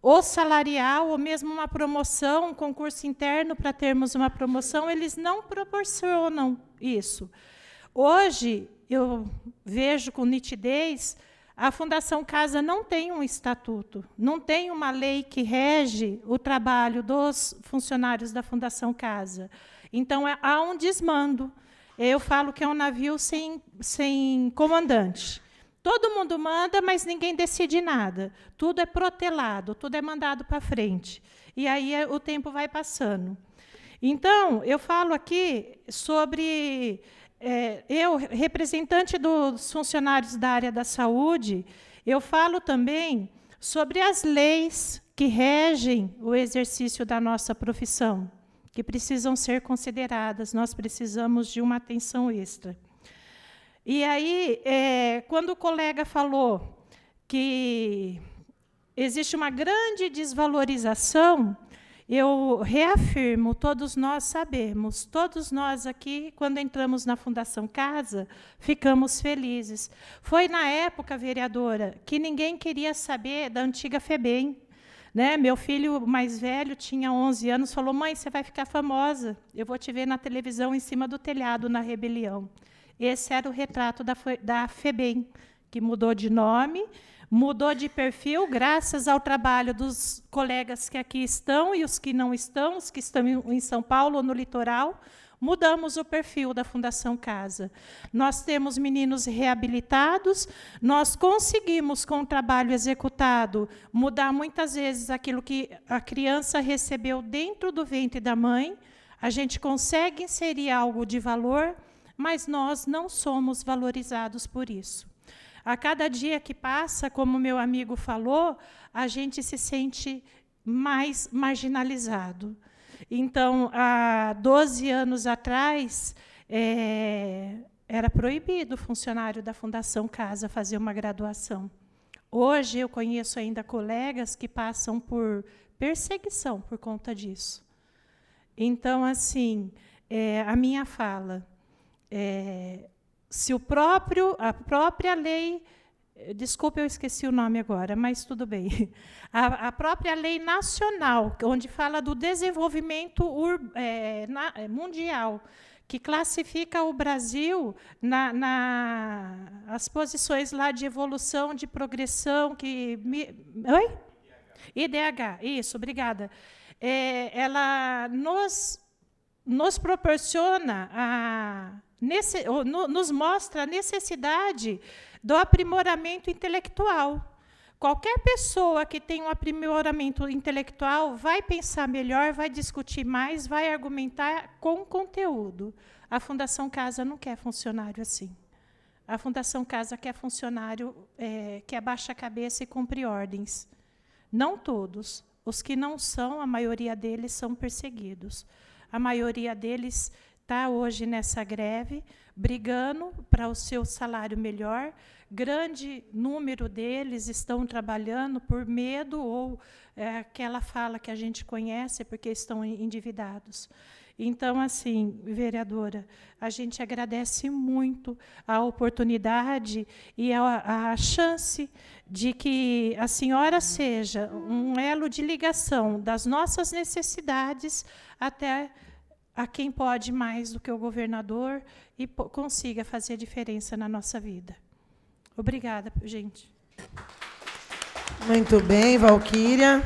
ou salarial, ou mesmo uma promoção, um concurso interno para termos uma promoção, eles não proporcionam isso. Hoje, eu vejo com nitidez, a Fundação Casa não tem um estatuto, não tem uma lei que rege o trabalho dos funcionários da Fundação Casa. Então, há um desmando. Eu falo que é um navio sem comandante. Todo mundo manda, mas ninguém decide nada. Tudo é protelado, tudo é mandado para frente. E aí o tempo vai passando. Então, eu falo aqui sobre... eu, representante dos funcionários da área da saúde, eu falo também sobre as leis que regem o exercício da nossa profissão, que precisam ser consideradas, nós precisamos de uma atenção extra. E aí, quando o colega falou que existe uma grande desvalorização, eu reafirmo, todos nós sabemos, todos nós aqui, quando entramos na Fundação Casa, ficamos felizes. Foi na época, vereadora, que ninguém queria saber da antiga FEBEM. Né? Meu filho mais velho, tinha 11 anos, falou, mãe, você vai ficar famosa, eu vou te ver na televisão, em cima do telhado, na rebelião. Esse era o retrato da FEBEM, que mudou de nome, mudou de perfil, graças ao trabalho dos colegas que aqui estão e os que não estão, os que estão em São Paulo ou no litoral, mudamos o perfil da Fundação Casa. Nós temos meninos reabilitados, nós conseguimos, com o trabalho executado, mudar muitas vezes aquilo que a criança recebeu dentro do ventre da mãe, a gente consegue inserir algo de valor, mas nós não somos valorizados por isso. A cada dia que passa, como meu amigo falou, a gente se sente mais marginalizado. Então, há 12 anos atrás, era proibido o funcionário da Fundação Casa fazer uma graduação. Hoje, eu conheço ainda colegas que passam por perseguição por conta disso. Então, assim, a minha fala... se a própria lei, desculpe, eu esqueci o nome agora, mas tudo bem, a própria lei nacional, onde fala do desenvolvimento mundial, que classifica o Brasil as posições lá de evolução, de progressão, Oi? IDH, isso, obrigada. Ela nos proporciona nos mostra a necessidade do aprimoramento intelectual. Qualquer pessoa que tem um aprimoramento intelectual vai pensar melhor, vai discutir mais, vai argumentar com conteúdo. A Fundação Casa não quer funcionário assim. A Fundação Casa quer funcionário que abaixa a cabeça e cumpre ordens. Não todos. Os que não são, a maioria deles são perseguidos. A maioria deles está hoje nessa greve, brigando para o seu salário melhor. Grande número deles estão trabalhando por medo ou aquela fala que a gente conhece, porque estão endividados. Então, assim, vereadora, a gente agradece muito a oportunidade e a chance de que a senhora seja um elo de ligação das nossas necessidades até a quem pode mais do que o governador e consiga fazer a diferença na nossa vida. Obrigada, gente. Muito bem, Valquíria.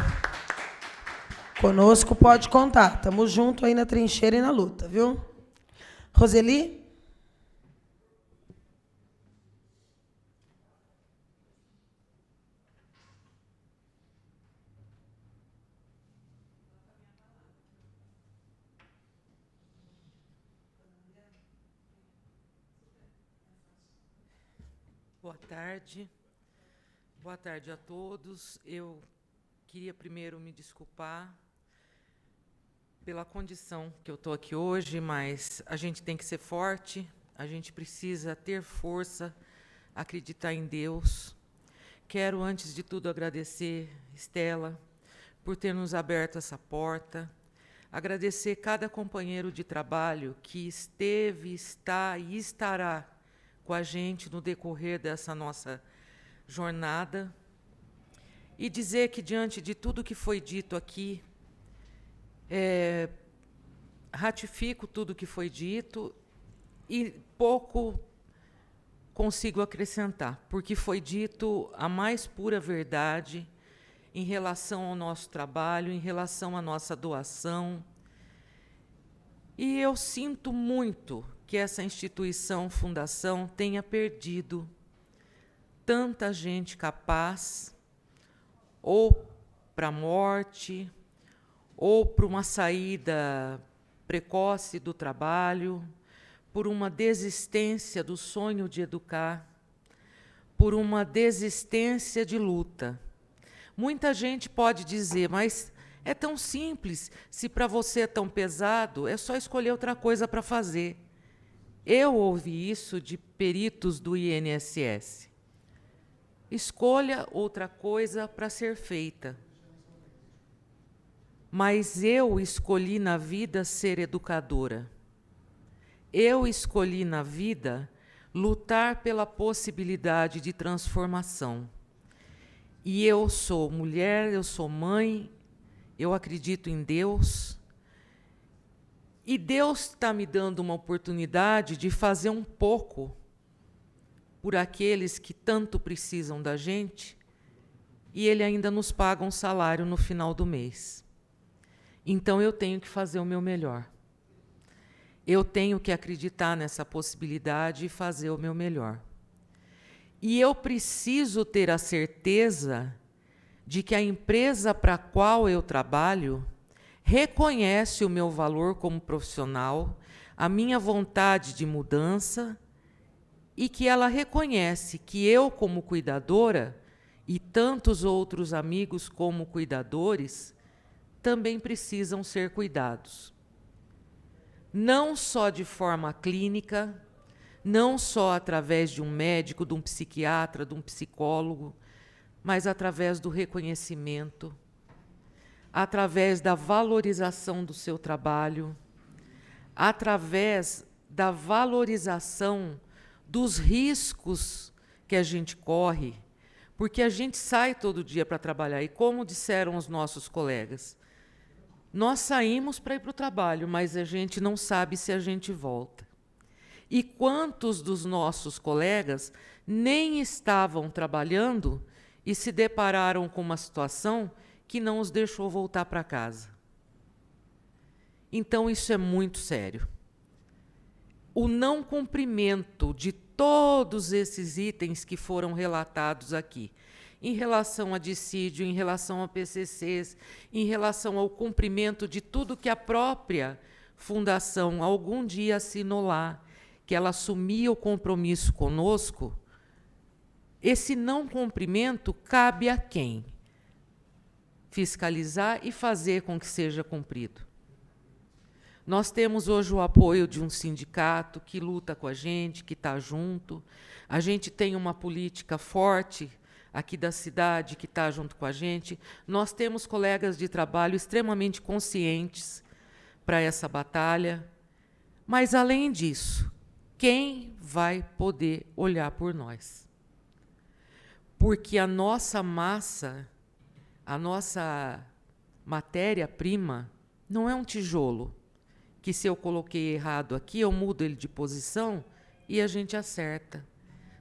Conosco pode contar. Estamos juntos aí na trincheira e na luta, viu? Roseli? Boa tarde. Boa tarde a todos. Eu queria primeiro me desculpar pela condição que eu estou aqui hoje, mas a gente tem que ser forte, a gente precisa ter força, acreditar em Deus. Quero, antes de tudo, agradecer Estela por ter nos aberto essa porta, agradecer cada companheiro de trabalho que esteve, está e estará com a gente no decorrer dessa nossa jornada, e dizer que, diante de tudo que foi dito aqui, ratifico tudo que foi dito e pouco consigo acrescentar, porque foi dito a mais pura verdade em relação ao nosso trabalho, em relação à nossa doação. E eu sinto muito que essa instituição, fundação, tenha perdido tanta gente capaz, ou para a morte, ou para uma saída precoce do trabalho, por uma desistência do sonho de educar, por uma desistência de luta. Muita gente pode dizer, mas é tão simples, se para você é tão pesado, é só escolher outra coisa para fazer. Eu ouvi isso de peritos do INSS. Escolha outra coisa para ser feita. Mas eu escolhi na vida ser educadora. Eu escolhi na vida lutar pela possibilidade de transformação. E eu sou mulher, eu sou mãe, eu acredito em Deus. E Deus está me dando uma oportunidade de fazer um pouco por aqueles que tanto precisam da gente, e Ele ainda nos paga um salário no final do mês. Então eu tenho que fazer o meu melhor. Eu tenho que acreditar nessa possibilidade e fazer o meu melhor. E eu preciso ter a certeza de que a empresa para a qual eu trabalho reconhece o meu valor como profissional, a minha vontade de mudança, e que ela reconhece que eu, como cuidadora, e tantos outros amigos como cuidadores, também precisam ser cuidados. Não só de forma clínica, não só através de um médico, de um psiquiatra, de um psicólogo, mas através do reconhecimento, através da valorização do seu trabalho, através da valorização dos riscos que a gente corre, porque a gente sai todo dia para trabalhar, e como disseram os nossos colegas, nós saímos para ir para o trabalho, mas a gente não sabe se a gente volta. E quantos dos nossos colegas nem estavam trabalhando e se depararam com uma situação que não os deixou voltar para casa? Então, isso é muito sério. O não cumprimento de todos esses itens que foram relatados aqui, em relação a dissídio, em relação a PCCs, em relação ao cumprimento de tudo que a própria fundação algum dia assinou lá, que ela assumia o compromisso conosco, esse não cumprimento cabe a quem? Fiscalizar e fazer com que seja cumprido. Nós temos hoje o apoio de um sindicato que luta com a gente, que está junto. A gente tem uma política forte aqui da cidade que está junto com a gente. Nós temos colegas de trabalho extremamente conscientes para essa batalha. Mas, além disso, quem vai poder olhar por nós? Porque a nossa massa, a nossa matéria-prima, não é um tijolo que se eu coloquei errado aqui, eu mudo ele de posição e a gente acerta.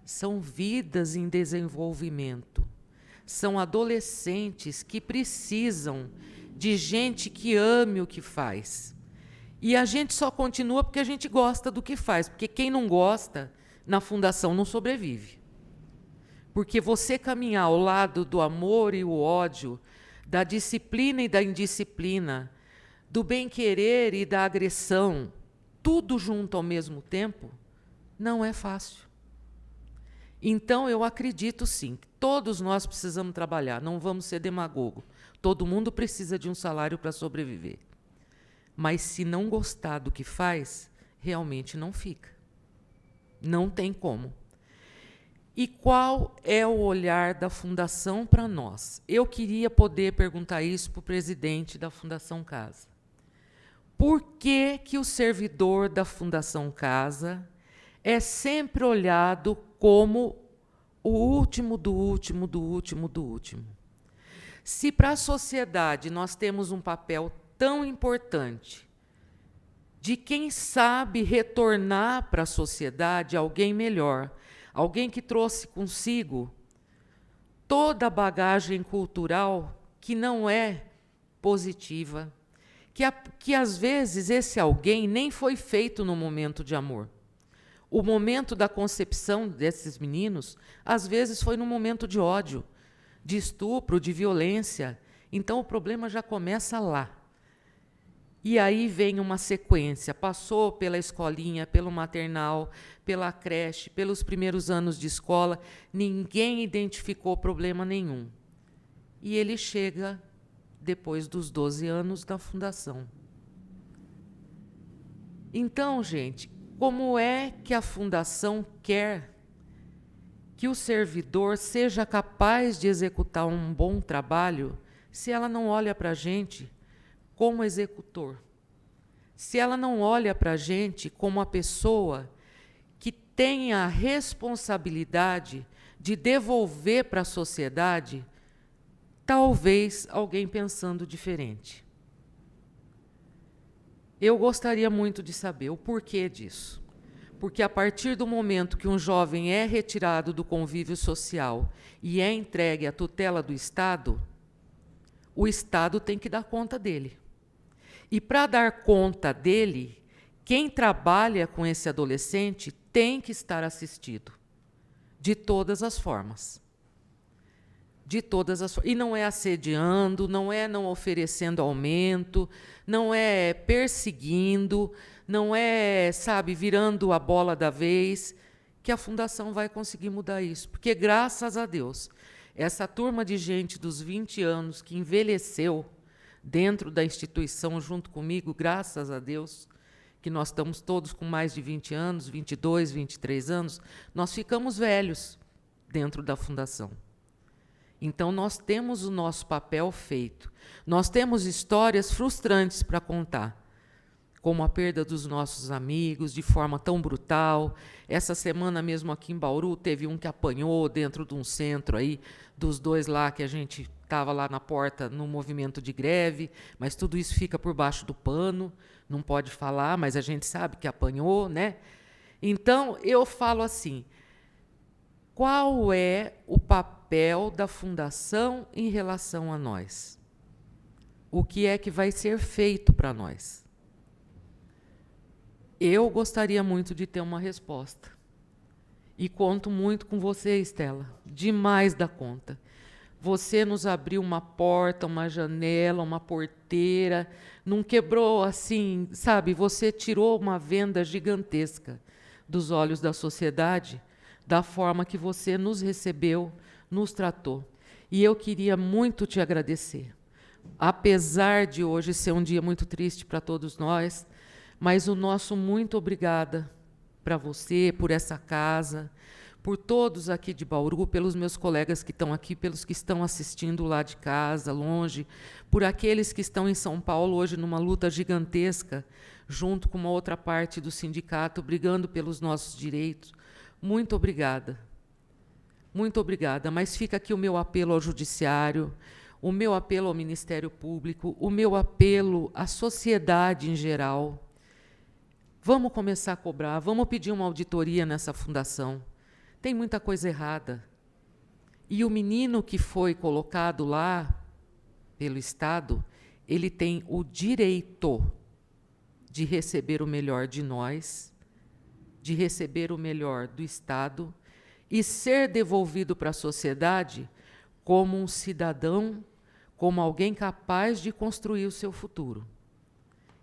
São vidas em desenvolvimento. São adolescentes que precisam de gente que ame o que faz. E a gente só continua porque a gente gosta do que faz, porque quem não gosta, na fundação não sobrevive. Porque você caminhar ao lado do amor e o ódio, da disciplina e da indisciplina, do bem-querer e da agressão, tudo junto ao mesmo tempo, não é fácil. Então, eu acredito sim, que todos nós precisamos trabalhar, não vamos ser demagogo. Todo mundo precisa de um salário para sobreviver. Mas se não gostar do que faz, realmente não fica. Não tem como. E qual é o olhar da Fundação para nós? Eu queria poder perguntar isso para o presidente da Fundação Casa. Por que que o servidor da Fundação Casa é sempre olhado como o último do último, do último, do último? Se para a sociedade nós temos um papel tão importante de quem sabe retornar para a sociedade alguém melhor, alguém que trouxe consigo toda a bagagem cultural que não é positiva, que às vezes esse alguém nem foi feito no momento de amor. O momento da concepção desses meninos, às vezes, foi num momento de ódio, de estupro, de violência. Então, o problema já começa lá. E aí vem uma sequência. Passou pela escolinha, pelo maternal, pela creche, pelos primeiros anos de escola. Ninguém identificou problema nenhum. E ele chega depois dos 12 anos da fundação. Então, gente, como é que a fundação quer que o servidor seja capaz de executar um bom trabalho se ela não olha para a gente como executor? Se ela não olha para a gente como a pessoa que tem a responsabilidade de devolver para a sociedade, talvez alguém pensando diferente. Eu gostaria muito de saber o porquê disso. Porque a partir do momento que um jovem é retirado do convívio social e é entregue à tutela do Estado, o Estado tem que dar conta dele. E para dar conta dele, quem trabalha com esse adolescente tem que estar assistido, de todas as formas. De todas as formas. E não é assediando, não é não oferecendo aumento, não é perseguindo, não é, sabe, virando a bola da vez, que a Fundação vai conseguir mudar isso. Porque, graças a Deus, essa turma de gente dos 20 anos que envelheceu dentro da instituição junto comigo, graças a Deus, que nós estamos todos com mais de 20 anos, 22, 23 anos, nós ficamos velhos dentro da Fundação. Então, nós temos o nosso papel feito. Nós temos histórias frustrantes para contar, como a perda dos nossos amigos de forma tão brutal. Essa semana mesmo aqui em Bauru, teve um que apanhou dentro de um centro aí, dos dois lá que a gente estava lá na porta no movimento de greve, mas tudo isso fica por baixo do pano, não pode falar, mas a gente sabe que apanhou, né? Então, eu falo assim, qual é o papel da Fundação em relação a nós? O que é que vai ser feito para nós? Eu gostaria muito de ter uma resposta. E conto muito com você, Estela, demais da conta. Você nos abriu uma porta, uma janela, uma porteira, não quebrou assim, sabe? Você tirou uma venda gigantesca dos olhos da sociedade, da forma que você nos recebeu, nos tratou. E eu queria muito te agradecer. Apesar de hoje ser um dia muito triste para todos nós, mas o nosso muito obrigada para você, por essa casa, por todos aqui de Bauru, pelos meus colegas que estão aqui, pelos que estão assistindo lá de casa, longe, por aqueles que estão em São Paulo hoje numa luta gigantesca, junto com uma outra parte do sindicato, brigando pelos nossos direitos. Muito obrigada. Muito obrigada. Mas fica aqui o meu apelo ao Judiciário, o meu apelo ao Ministério Público, o meu apelo à sociedade em geral, Vamos começar a cobrar, vamos pedir uma auditoria nessa fundação. Tem muita coisa errada. E o menino que foi colocado lá pelo Estado, ele tem o direito de receber o melhor de nós, de receber o melhor do Estado e ser devolvido para a sociedade como um cidadão, como alguém capaz de construir o seu futuro.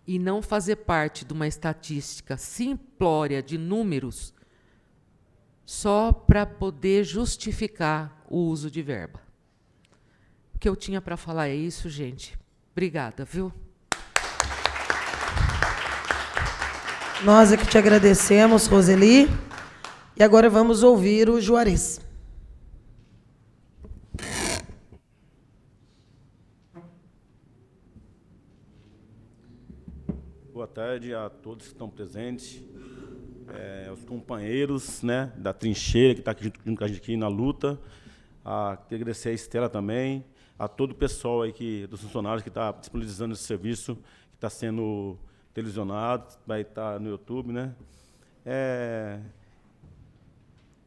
E não fazer parte de uma estatística simplória de números só para poder justificar o uso de verba. O que eu tinha para falar é isso, gente. Obrigada, viu? Nós é que te agradecemos, Roseli. E agora vamos ouvir o Juarez. Boa tarde a todos que estão presentes, aos companheiros, né, da trincheira que está aqui junto com a gente aqui na luta. Queria agradecer a Estela também, a todo o pessoal aí dos funcionários que está disponibilizando esse serviço, que está sendo televisionado, vai estar no YouTube, né?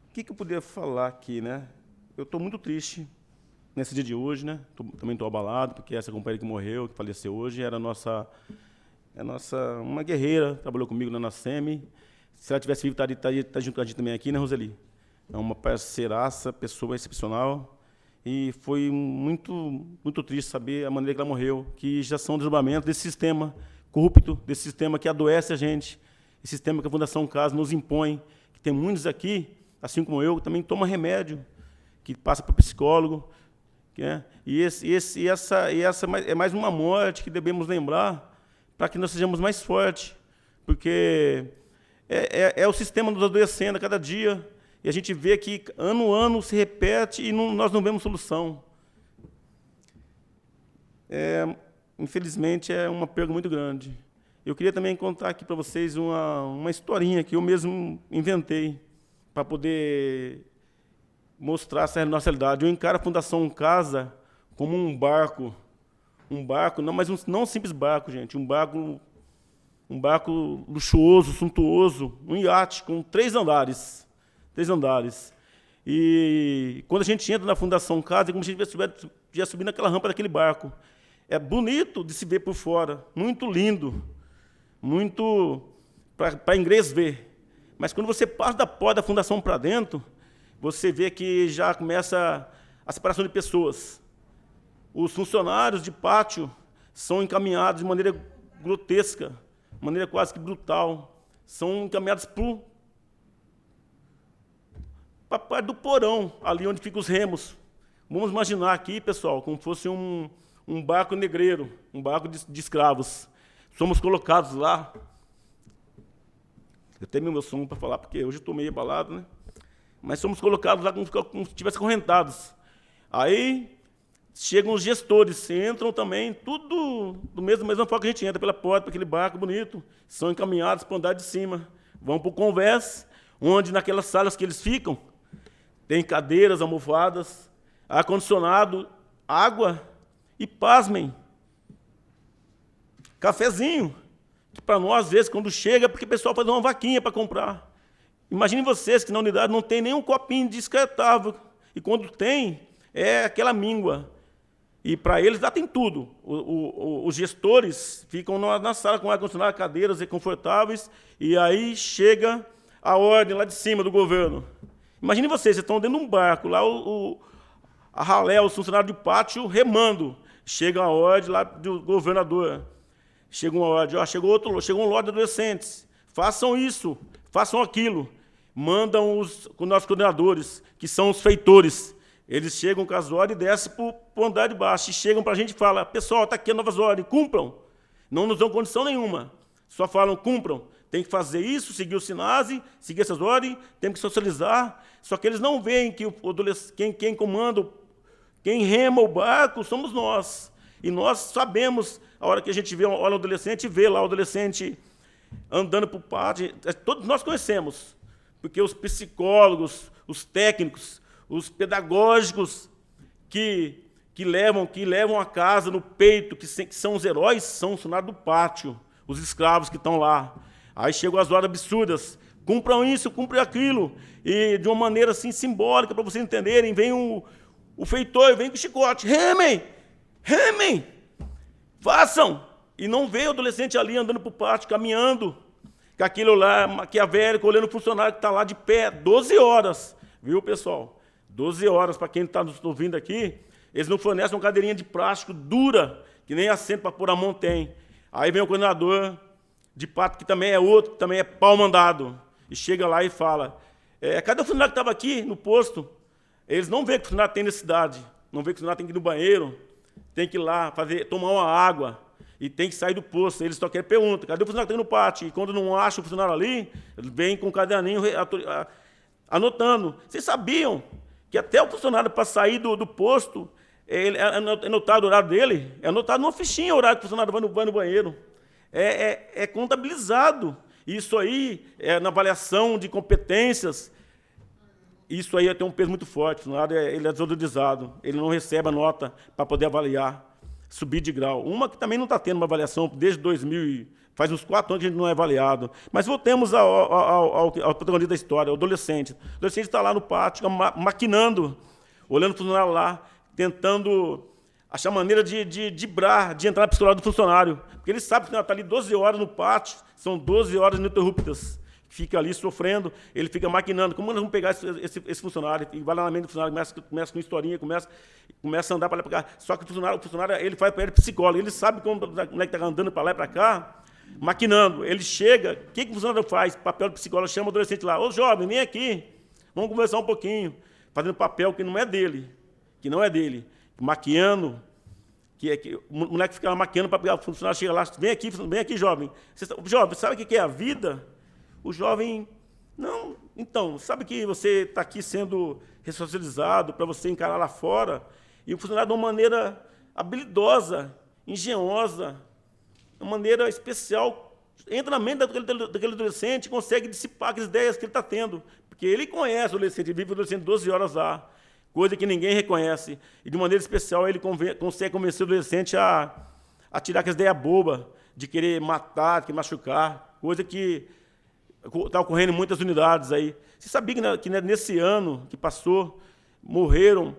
O que eu poderia falar aqui, né? Eu estou muito triste nesse dia de hoje, né? Também estou abalado, porque essa companheira que morreu, que faleceu hoje, era uma guerreira, trabalhou comigo na SEMI. Se ela tivesse viva, estaria junto com a gente também aqui, né, Roseli? É uma parceiraça, pessoa excepcional. E foi muito, muito triste saber a maneira que ela morreu, que já são desdobramentos desse sistema corrupto, desse sistema que adoece a gente, esse sistema que a Fundação Casa nos impõe, que tem muitos aqui, assim como eu, que também toma remédio, que passa para o psicólogo. E essa é mais uma morte que devemos lembrar, para que nós sejamos mais fortes, porque é o sistema nos adoecendo a cada dia, e a gente vê que ano a ano se repete e nós não vemos solução. Infelizmente, é uma perda muito grande. Eu queria também contar aqui para vocês uma historinha que eu mesmo inventei, para poder mostrar essa nossa realidade. Eu encaro a Fundação Casa como um barco, não, mas não um simples barco, gente, um barco luxuoso, suntuoso, um iate com 3 andares. E quando a gente entra na Fundação Casa, é como se a gente estivesse subindo aquela rampa daquele barco. É bonito de se ver por fora, muito lindo, muito para inglês ver. Mas quando você passa da porta da fundação para dentro, você vê que já começa a separação de pessoas. Os funcionários de pátio são encaminhados de maneira grotesca, de maneira quase que brutal. São encaminhados para a parte do porão, ali onde ficam os remos. Vamos imaginar aqui, pessoal, como fosse um barco negreiro, um barco de escravos. Somos colocados lá. Eu tenho meu som para falar, porque hoje eu estou meio abalado, né? Mas somos colocados lá como se estivessem acorrentados. Aí chegam os gestores, entram também, tudo da mesma forma que a gente entra, pela porta, para aquele barco bonito, são encaminhados para o andar de cima, vão para o convés, onde naquelas salas que eles ficam, tem cadeiras, almofadas, ar-condicionado, água e, pasmem, cafezinho, que para nós, às vezes, quando chega, é porque o pessoal faz uma vaquinha para comprar. Imaginem vocês que na unidade não tem nem um copinho descartável, e quando tem, é aquela míngua. E para eles lá tem tudo. Os gestores ficam na sala com ar-condicionado, cadeiras confortáveis, e aí chega a ordem lá de cima do governo. Imaginem vocês estão dentro de um barco, lá a ralé, os funcionários de pátio remando. Chega a ordem lá do governador. Chega uma ordem, chegou um lote de adolescentes. Façam isso, façam aquilo. Mandam os nossos coordenadores, que são os feitores. Eles chegam com as ordens e descem para o andar de baixo. E chegam para a gente e falam, pessoal, está aqui as novas ordens, cumpram. Não nos dão condição nenhuma. Só falam, cumpram. Tem que fazer isso, seguir o SINASE, seguir essas ordens, tem que socializar. Só que eles não veem que quem comanda, quem rema o barco, somos nós. E nós sabemos, a hora que a gente olha o adolescente, vê lá o adolescente andando para o pátio. Todos nós conhecemos, porque os psicólogos, os técnicos, os pedagógicos que levam a casa no peito, que são os heróis, são os funcionários do pátio, os escravos que estão lá. Aí chegam as horas absurdas. Cumpram isso, cumpram aquilo. E de uma maneira assim simbólica, para vocês entenderem, vem o feitor, vem com o chicote. Remem! Remem! Façam! E não vê o adolescente ali andando para o pátio, caminhando, com aquilo lá, maquiavélico, olhando o funcionário que está lá de pé, 12 horas. Viu, pessoal? 12 horas, para quem está nos ouvindo aqui, eles não fornecem uma cadeirinha de plástico dura, que nem assento para pôr a mão tem. Aí vem o coordenador de pátio, que também é outro, que também é pau mandado, e chega lá e fala, cadê o funcionário que estava aqui no posto? Eles não veem que o funcionário tem necessidade, não veem que o funcionário tem que ir no banheiro, tem que ir lá tomar uma água, e tem que sair do posto. Eles só querem pergunta, cadê o funcionário que tem no pátio? E quando não acha o funcionário ali, ele vem com um caderninho anotando. Vocês sabiam que até o funcionário, para sair do posto, é anotado o horário dele? É anotado numa fichinha o horário que o funcionário vai no banheiro. É contabilizado. Isso aí, na avaliação de competências, isso aí tem um peso muito forte. O funcionário ele é desautorizado, ele não recebe a nota para poder avaliar, subir de grau. Uma que também não está tendo uma avaliação desde 2000, faz uns 4 anos que a gente não é avaliado. Mas voltemos ao protagonista da história, o adolescente. O adolescente está lá no pátio, maquinando, olhando o funcionário lá, tentando achar maneira de driblar, de entrar na psicologia do funcionário. Porque ele sabe que está ali 12 horas no pátio, são 12 horas ininterruptas. Fica ali sofrendo, ele fica maquinando. Como nós vamos pegar esse funcionário? E vai lá na mente do funcionário, começa com historinha, começa a andar para lá e para cá. Só que o funcionário ele faz para ele psicólogo, ele sabe como o moleque está andando para lá e para cá, maquinando. Ele chega, o que o funcionário faz? Papel de psicólogo, chama o adolescente lá, ô jovem, vem aqui, vamos conversar um pouquinho, fazendo papel que não é dele, maquiando, o moleque fica lá maquiando para pegar o funcionário, chega lá, vem aqui, jovem. Jovem, sabe o que é a vida? O jovem, não, então, sabe que você está aqui sendo ressocializado para você encarar lá fora, e o funcionário de uma maneira habilidosa, engenhosa, de uma maneira especial, entra na mente daquele adolescente e consegue dissipar as ideias que ele está tendo, porque ele conhece o adolescente, ele vive o adolescente 12 horas lá, coisa que ninguém reconhece, e de maneira especial ele consegue convencer o adolescente a tirar aquelas ideias bobas, de querer matar, de querer machucar, coisa que está ocorrendo em muitas unidades aí. Você sabia que nesse ano que passou, morreram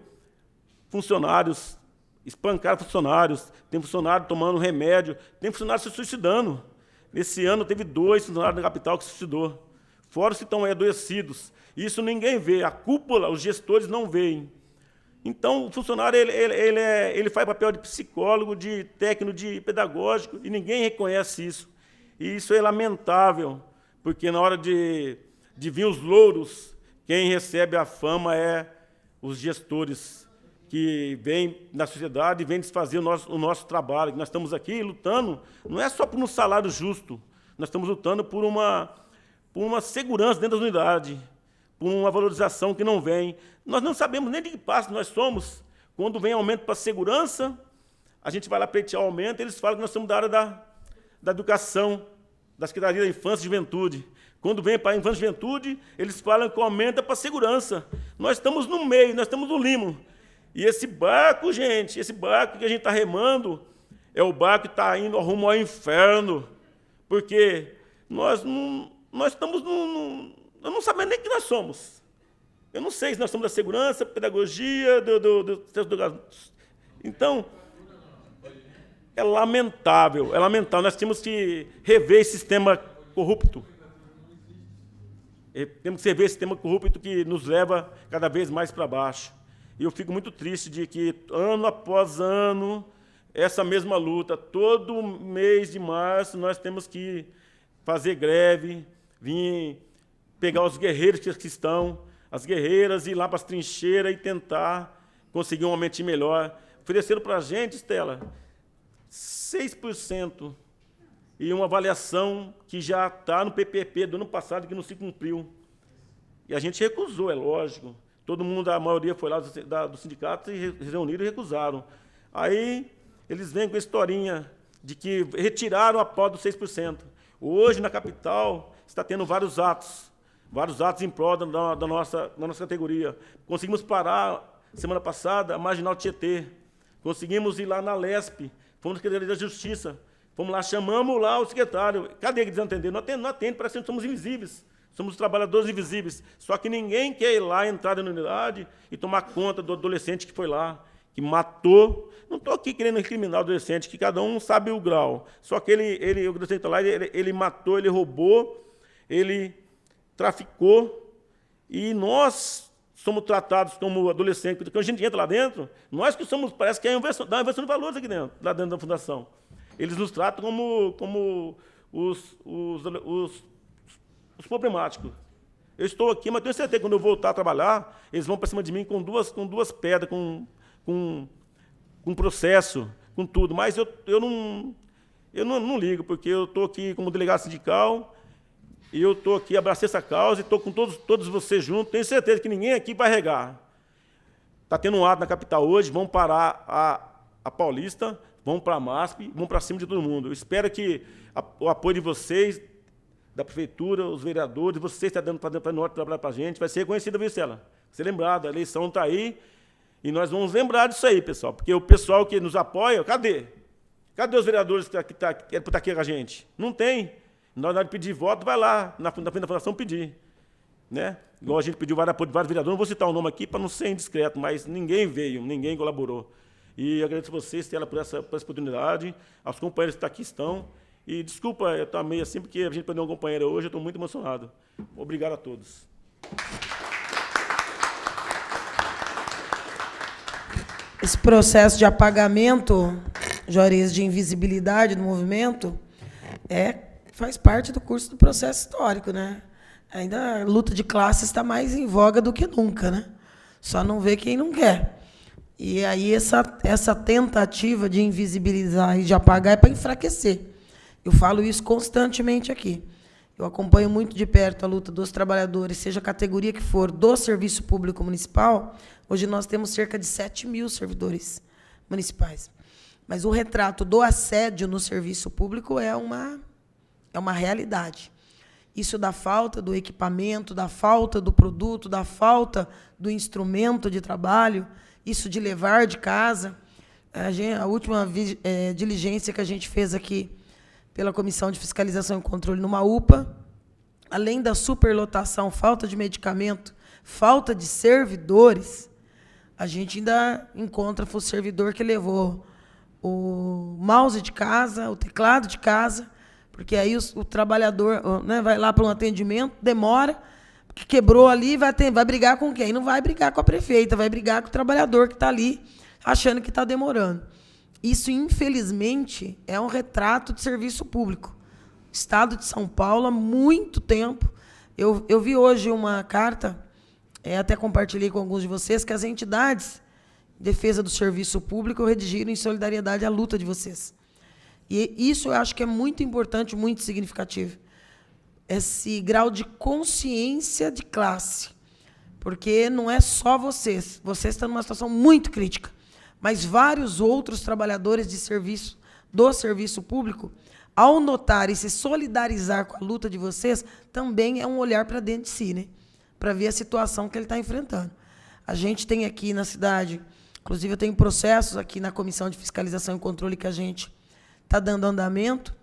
funcionários, espancaram funcionários, tem funcionário tomando remédio, tem funcionário se suicidando. Nesse ano teve 2 funcionários na capital que se suicidou. Fora os que estão adoecidos. Isso ninguém vê, a cúpula, os gestores não veem. Então, o funcionário ele faz papel de psicólogo, de técnico, de pedagógico, e ninguém reconhece isso. E isso é lamentável, porque na hora de vir os louros, quem recebe a fama é os gestores que vêm na sociedade e vêm desfazer o nosso trabalho. Nós estamos aqui lutando, não é só por um salário justo, nós estamos lutando por uma segurança dentro da unidade, por uma valorização que não vem. Nós não sabemos nem de que passo nós somos. Quando vem aumento para a segurança, a gente vai lá pleitear o aumento, eles falam que nós somos da área da educação, da Secretaria da Infância e Juventude. Quando vem para a Infância e Juventude, eles falam que aumenta para a segurança. Nós estamos no meio, nós estamos no limo. E esse barco, gente, esse barco que a gente está remando, é o barco que está indo rumo ao inferno. Porque nós estamos eu não sabemos nem o que nós somos. Eu não sei se nós somos da segurança, pedagogia, Então, é lamentável. Nós temos que rever esse sistema corrupto. Temos que rever esse sistema corrupto que nos leva cada vez mais para baixo. E eu fico muito triste de que, ano após ano, essa mesma luta, todo mês de março, nós temos que fazer greve, vir pegar os guerreiros que estão, as guerreiras, ir lá para as trincheiras e tentar conseguir um aumentinho melhor. Ofereceram para a gente, Estela, 6% e uma avaliação que já está no PPP do ano passado, que não se cumpriu. E a gente recusou, é lógico. Todo mundo, a maioria foi lá do sindicato e se reuniram e recusaram. Aí eles vêm com a historinha de que retiraram a pó dos 6%. Hoje, na capital, está tendo vários atos em prol da nossa categoria. Conseguimos parar, semana passada, a Marginal Tietê. Conseguimos ir lá na LESP, fomos na Secretaria da Justiça, Fomos lá, chamamos lá o secretário. Cadê que desatender? Não atende, parece que somos invisíveis. Somos trabalhadores invisíveis. Só que ninguém quer ir lá, entrar na unidade e tomar conta do adolescente que foi lá, que matou. Não estou aqui querendo incriminar o adolescente, que cada um sabe o grau. Só que o adolescente lá, ele matou, ele roubou, ele traficou. E nós somos tratados como adolescentes. Quando a gente entra lá dentro, nós que somos, parece que é dá uma inversão de valores aqui dentro, lá dentro da fundação. Eles nos tratam como os problemáticos. Eu estou aqui, mas tenho certeza que quando eu voltar a trabalhar, eles vão para cima de mim com duas pedras, com processo, com tudo. Mas eu não ligo, porque eu estou aqui como delegado sindical, e eu estou aqui, abracei essa causa, e estou com todos vocês juntos. Tenho certeza que ninguém aqui vai regar. Está tendo um ato na capital hoje, vão parar a Paulista, vão para a MASP, vão para cima de todo mundo. Eu espero que o apoio de vocês, da prefeitura, os vereadores, vocês estão dando para Norte trabalhar para a gente, vai ser reconhecida, viu, Cela? Vai ser lembrado, a eleição está aí, e nós vamos lembrar disso aí, pessoal, porque o pessoal que nos apoia, cadê? Cadê os vereadores que estão aqui com a gente? Não tem. Na hora de pedir voto, vai lá, na frente da fundação, pedir. Né? Igual a gente pediu vários vereadores, não vou citar o nome aqui para não ser indiscreto, mas ninguém veio, ninguém colaborou. E eu agradeço a vocês, Stella, por essa oportunidade, aos companheiros que aqui estão. E desculpa, eu estou meio assim, porque a gente perdeu uma companheira hoje, eu estou muito emocionado. Obrigado a todos. Esse processo de apagamento, Juarez, de invisibilidade do movimento, faz parte do curso do processo histórico, né? Ainda a luta de classes está mais em voga do que nunca, né? Só não vê quem não quer. E aí essa tentativa de invisibilizar e de apagar é para enfraquecer. Eu falo isso constantemente aqui. Eu acompanho muito de perto a luta dos trabalhadores, seja a categoria que for, do serviço público municipal. Hoje nós temos cerca de 7.000 servidores municipais. Mas o retrato do assédio no serviço público é uma realidade. Isso da falta do equipamento, da falta do produto, da falta do instrumento de trabalho, isso de levar de casa. A última diligência que a gente fez aqui pela Comissão de Fiscalização e Controle numa UPA, além da superlotação, falta de medicamento, falta de servidores, a gente ainda encontra o servidor que levou o mouse de casa, o teclado de casa, porque aí o trabalhador, né, vai lá para um atendimento, demora, porque quebrou ali, vai brigar com quem? Não vai brigar com a prefeita, vai brigar com o trabalhador que está ali, achando que está demorando. Isso, infelizmente, é um retrato de serviço público. Estado de São Paulo, há muito tempo. Eu vi hoje uma carta, até compartilhei com alguns de vocês, que as entidades de defesa do serviço público redigiram em solidariedade à luta de vocês. E isso eu acho que é muito importante, muito significativo. Esse grau de consciência de classe. Porque não é só vocês. Vocês estão numa situação muito crítica. Mas vários outros trabalhadores de serviço, do serviço público, ao notar e se solidarizar com a luta de vocês, também é um olhar para dentro de si, né? Para ver a situação que ele está enfrentando. A gente tem aqui na cidade, inclusive eu tenho processos aqui na Comissão de Fiscalização e Controle que a gente está dando andamento,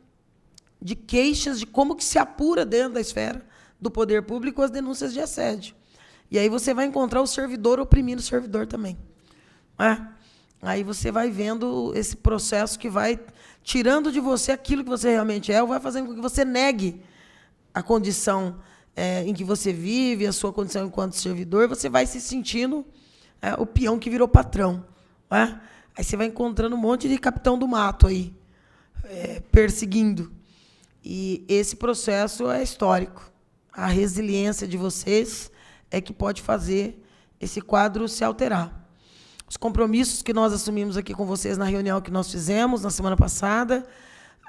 de queixas de como que se apura dentro da esfera do poder público as denúncias de assédio. E aí você vai encontrar o servidor oprimindo o servidor também. Aí você vai vendo esse processo que vai tirando de você aquilo que você realmente é, ou vai fazendo com que você negue a condição em que você vive, a sua condição enquanto servidor, você vai se sentindo o peão que virou patrão. Aí você vai encontrando um monte de capitão do mato aí, perseguindo. E esse processo é histórico. A resiliência de vocês é que pode fazer esse quadro se alterar. Os compromissos que nós assumimos aqui com vocês na reunião que nós fizemos na semana passada,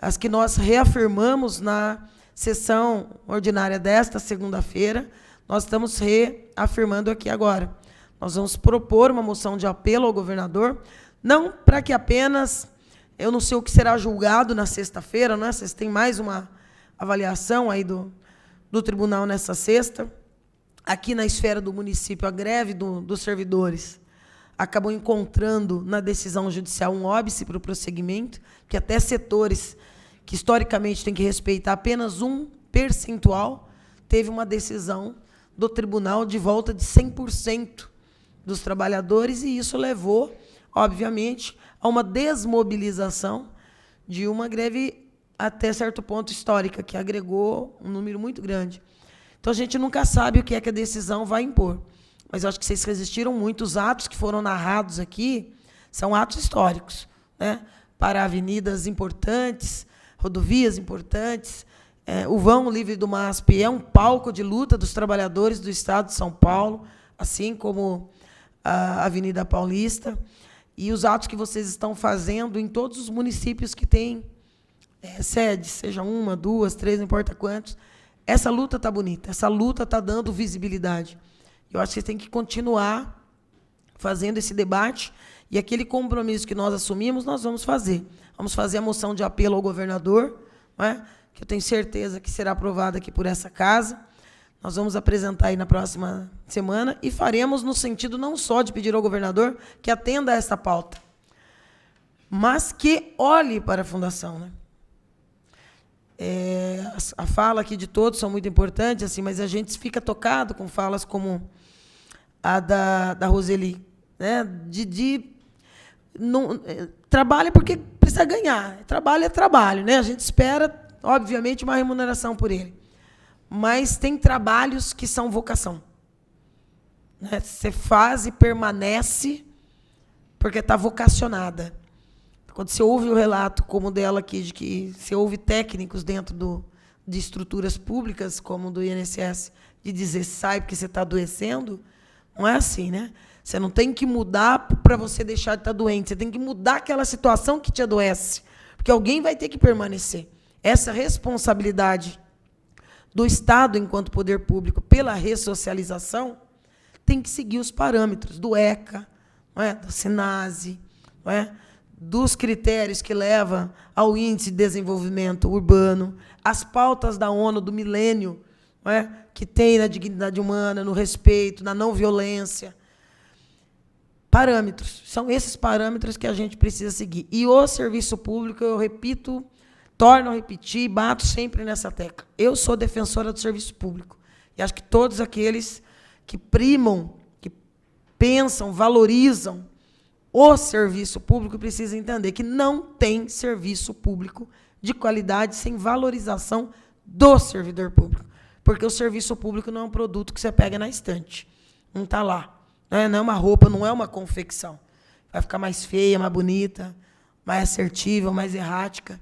as que nós reafirmamos na sessão ordinária desta segunda-feira, nós estamos reafirmando aqui agora. Nós vamos propor uma moção de apelo ao governador, não para que apenas, eu não sei o que será julgado na sexta-feira, né? Vocês têm mais uma avaliação aí do tribunal nessa sexta. Aqui na esfera do município, a greve dos servidores acabou encontrando na decisão judicial um óbice para o prosseguimento, que até setores que historicamente tem que respeitar apenas um percentual, teve uma decisão do tribunal de volta de 100% dos trabalhadores, e isso levou, obviamente, a uma desmobilização de uma greve até certo ponto histórica, que agregou um número muito grande. Então, a gente nunca sabe o que é que a decisão vai impor. Mas eu acho que vocês resistiram muito. Os atos que foram narrados aqui são atos históricos, né? Para avenidas importantes, rodovias importantes. O vão livre do MASP é um palco de luta dos trabalhadores do Estado de São Paulo, assim como a Avenida Paulista. E os atos que vocês estão fazendo em todos os municípios que têm sedes, seja uma, duas, três, não importa quantos, essa luta está bonita, essa luta está dando visibilidade. Eu acho que vocês têm que continuar fazendo esse debate, e aquele compromisso que nós assumimos, nós vamos fazer. Vamos fazer a moção de apelo ao governador, não é? Que eu tenho certeza que será aprovada aqui por essa casa. Nós vamos apresentar aí na próxima semana, e faremos no sentido não só de pedir ao governador que atenda a esta pauta, mas que olhe para a fundação, né? A fala aqui de todos são muito importantes, assim, mas a gente fica tocado com falas como a da Roseli, né? Não, trabalha porque precisa ganhar. Trabalho é trabalho, né? A gente espera, obviamente, uma remuneração por ele. Mas tem trabalhos que são vocação, né? Você faz e permanece porque está vocacionada. Quando você ouve o relato como o dela aqui, de que você ouve técnicos dentro de estruturas públicas, como do INSS, de dizer sai porque você está adoecendo, não é assim, né? Você não tem que mudar para você deixar de estar doente, você tem que mudar aquela situação que te adoece, porque alguém vai ter que permanecer. Essa responsabilidade do Estado, enquanto poder público, pela ressocialização, tem que seguir os parâmetros do ECA, não é? Do SENASE, não é? Dos critérios que levam ao Índice de Desenvolvimento Urbano, as pautas da ONU do milênio, não é? Que tem na dignidade humana, no respeito, na não violência. Parâmetros. São esses parâmetros que a gente precisa seguir. E o serviço público, eu repito, torno a repetir, bato sempre nessa tecla. Eu sou defensora do serviço público. E acho que todos aqueles que primam, que pensam, valorizam o serviço público precisam entender que não tem serviço público de qualidade sem valorização do servidor público. Porque o serviço público não é um produto que você pega na estante. Não está lá. Não é uma roupa, não é uma confecção. Vai ficar mais feia, mais bonita, mais assertiva, mais errática.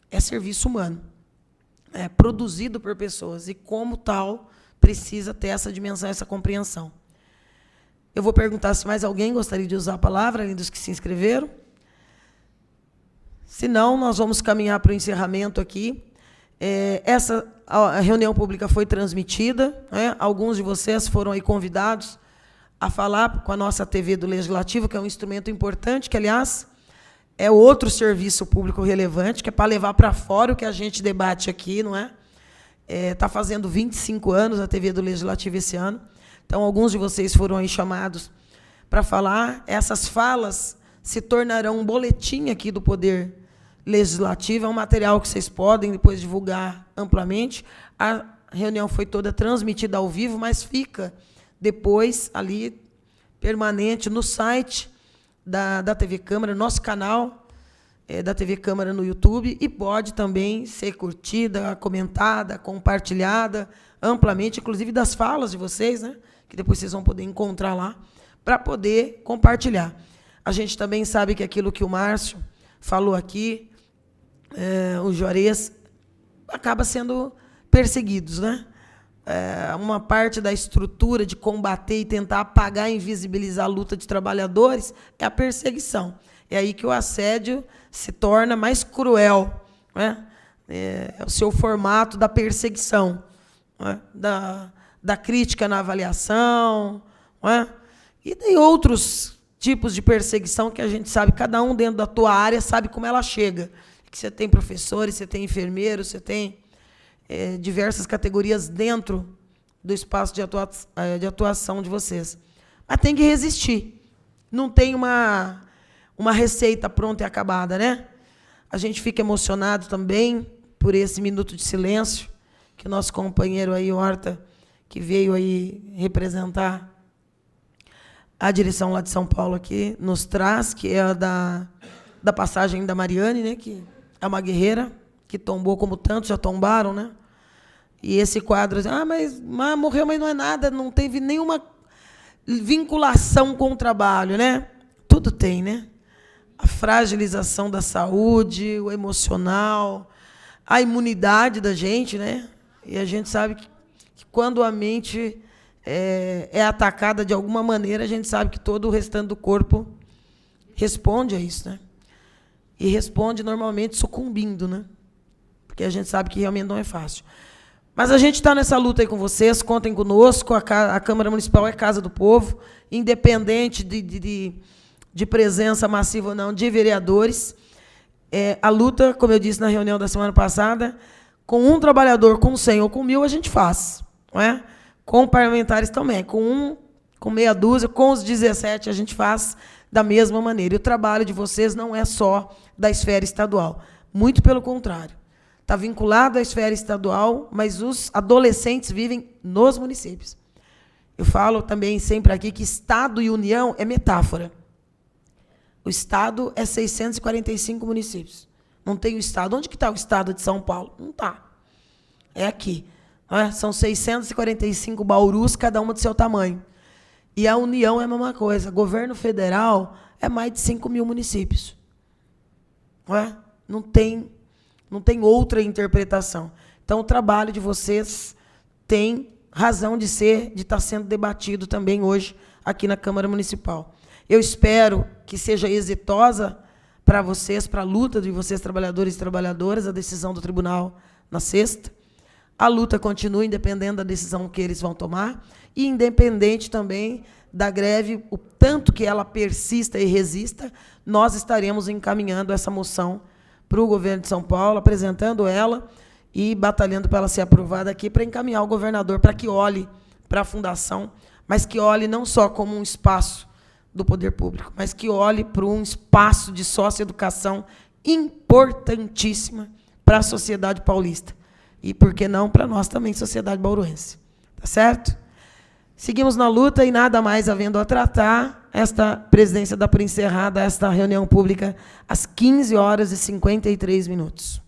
É serviço humano. É produzido por pessoas. E, como tal, precisa ter essa dimensão, essa compreensão. Eu vou perguntar se mais alguém gostaria de usar a palavra, além dos que se inscreveram. Se não, nós vamos caminhar para o encerramento aqui. A reunião pública foi transmitida, né? Alguns de vocês foram aí convidados a falar com a nossa TV do Legislativo, que é um instrumento importante, que, aliás, é outro serviço público relevante, que é para levar para fora o que a gente debate aqui, não é? Está fazendo 25 anos a TV do Legislativo esse ano. Então, alguns de vocês foram aí chamados para falar. Essas falas se tornarão um boletim aqui do Poder Legislativo. É um material que vocês podem depois divulgar amplamente. A reunião foi toda transmitida ao vivo, mas fica depois ali, permanente, no site da TV Câmara, nosso canal da TV Câmara no YouTube, e pode também ser curtida, comentada, compartilhada amplamente, inclusive das falas de vocês, né? Que depois vocês vão poder encontrar lá, para poder compartilhar. A gente também sabe que aquilo que o Márcio falou aqui, o Juarez, acaba sendo perseguidos, né? Uma parte da estrutura de combater e tentar apagar e invisibilizar a luta de trabalhadores é a perseguição. É aí que o assédio se torna mais cruel, né? É o seu formato da perseguição, né? Da crítica na avaliação, não é? E tem outros tipos de perseguição que a gente sabe, cada um dentro da tua área sabe como ela chega. Que você tem professores, você tem enfermeiros, você tem diversas categorias dentro do espaço de atuação de vocês. Mas tem que resistir. Não tem uma receita pronta e acabada, né? A gente fica emocionado também por esse minuto de silêncio que o nosso companheiro aí, Horta, que veio aí representar a direção lá de São Paulo aqui, nos traz, que é a da passagem da Mariane, né, que é uma guerreira, que tombou como tantos já tombaram, né? E esse quadro, mas morreu, mas não é nada, não teve nenhuma vinculação com o trabalho, né? Tudo tem, né? A fragilização da saúde, o emocional, a imunidade da gente, né? E a gente sabe que quando a mente é atacada de alguma maneira, a gente sabe que todo o restante do corpo responde a isso, né? E responde normalmente sucumbindo, né? Porque a gente sabe que realmente não é fácil. Mas a gente está nessa luta aí com vocês, contem conosco, a Câmara Municipal é Casa do Povo, independente de presença massiva ou não de vereadores. A luta, como eu disse na reunião da semana passada, com um trabalhador, com 100 ou com 1.000, a gente faz. Não é? Com parlamentares também, com meia dúzia, com os 17, a gente faz da mesma maneira. E o trabalho de vocês não é só da esfera estadual, muito pelo contrário. Está vinculado à esfera estadual, mas os adolescentes vivem nos municípios. Eu falo também sempre aqui que Estado e União é metáfora. O Estado é 645 municípios. Não tem o Estado. Onde que está o Estado de São Paulo? Não está. É aqui. Não é? São 645 Baurus, cada uma do seu tamanho. E a União é a mesma coisa. Governo federal é mais de 5.000 municípios. Não é? Não tem outra interpretação. Então, o trabalho de vocês tem razão de estar sendo debatido também hoje aqui na Câmara Municipal. Eu espero que seja exitosa para vocês, para a luta de vocês, trabalhadores e trabalhadoras, a decisão do tribunal na sexta. A luta continua, independente da decisão que eles vão tomar, e independente também da greve, o tanto que ela persista e resista, nós estaremos encaminhando essa moção para o governo de São Paulo, apresentando ela e batalhando para ela ser aprovada aqui, para encaminhar o governador para que olhe para a fundação, mas que olhe não só como um espaço do poder público, mas que olhe para um espaço de socioeducação importantíssima para a sociedade paulista. E, por que não, para nós também, sociedade bauruense. Tá certo? Seguimos na luta e nada mais havendo a tratar, esta presidência dá por encerrada esta reunião pública às 15h53.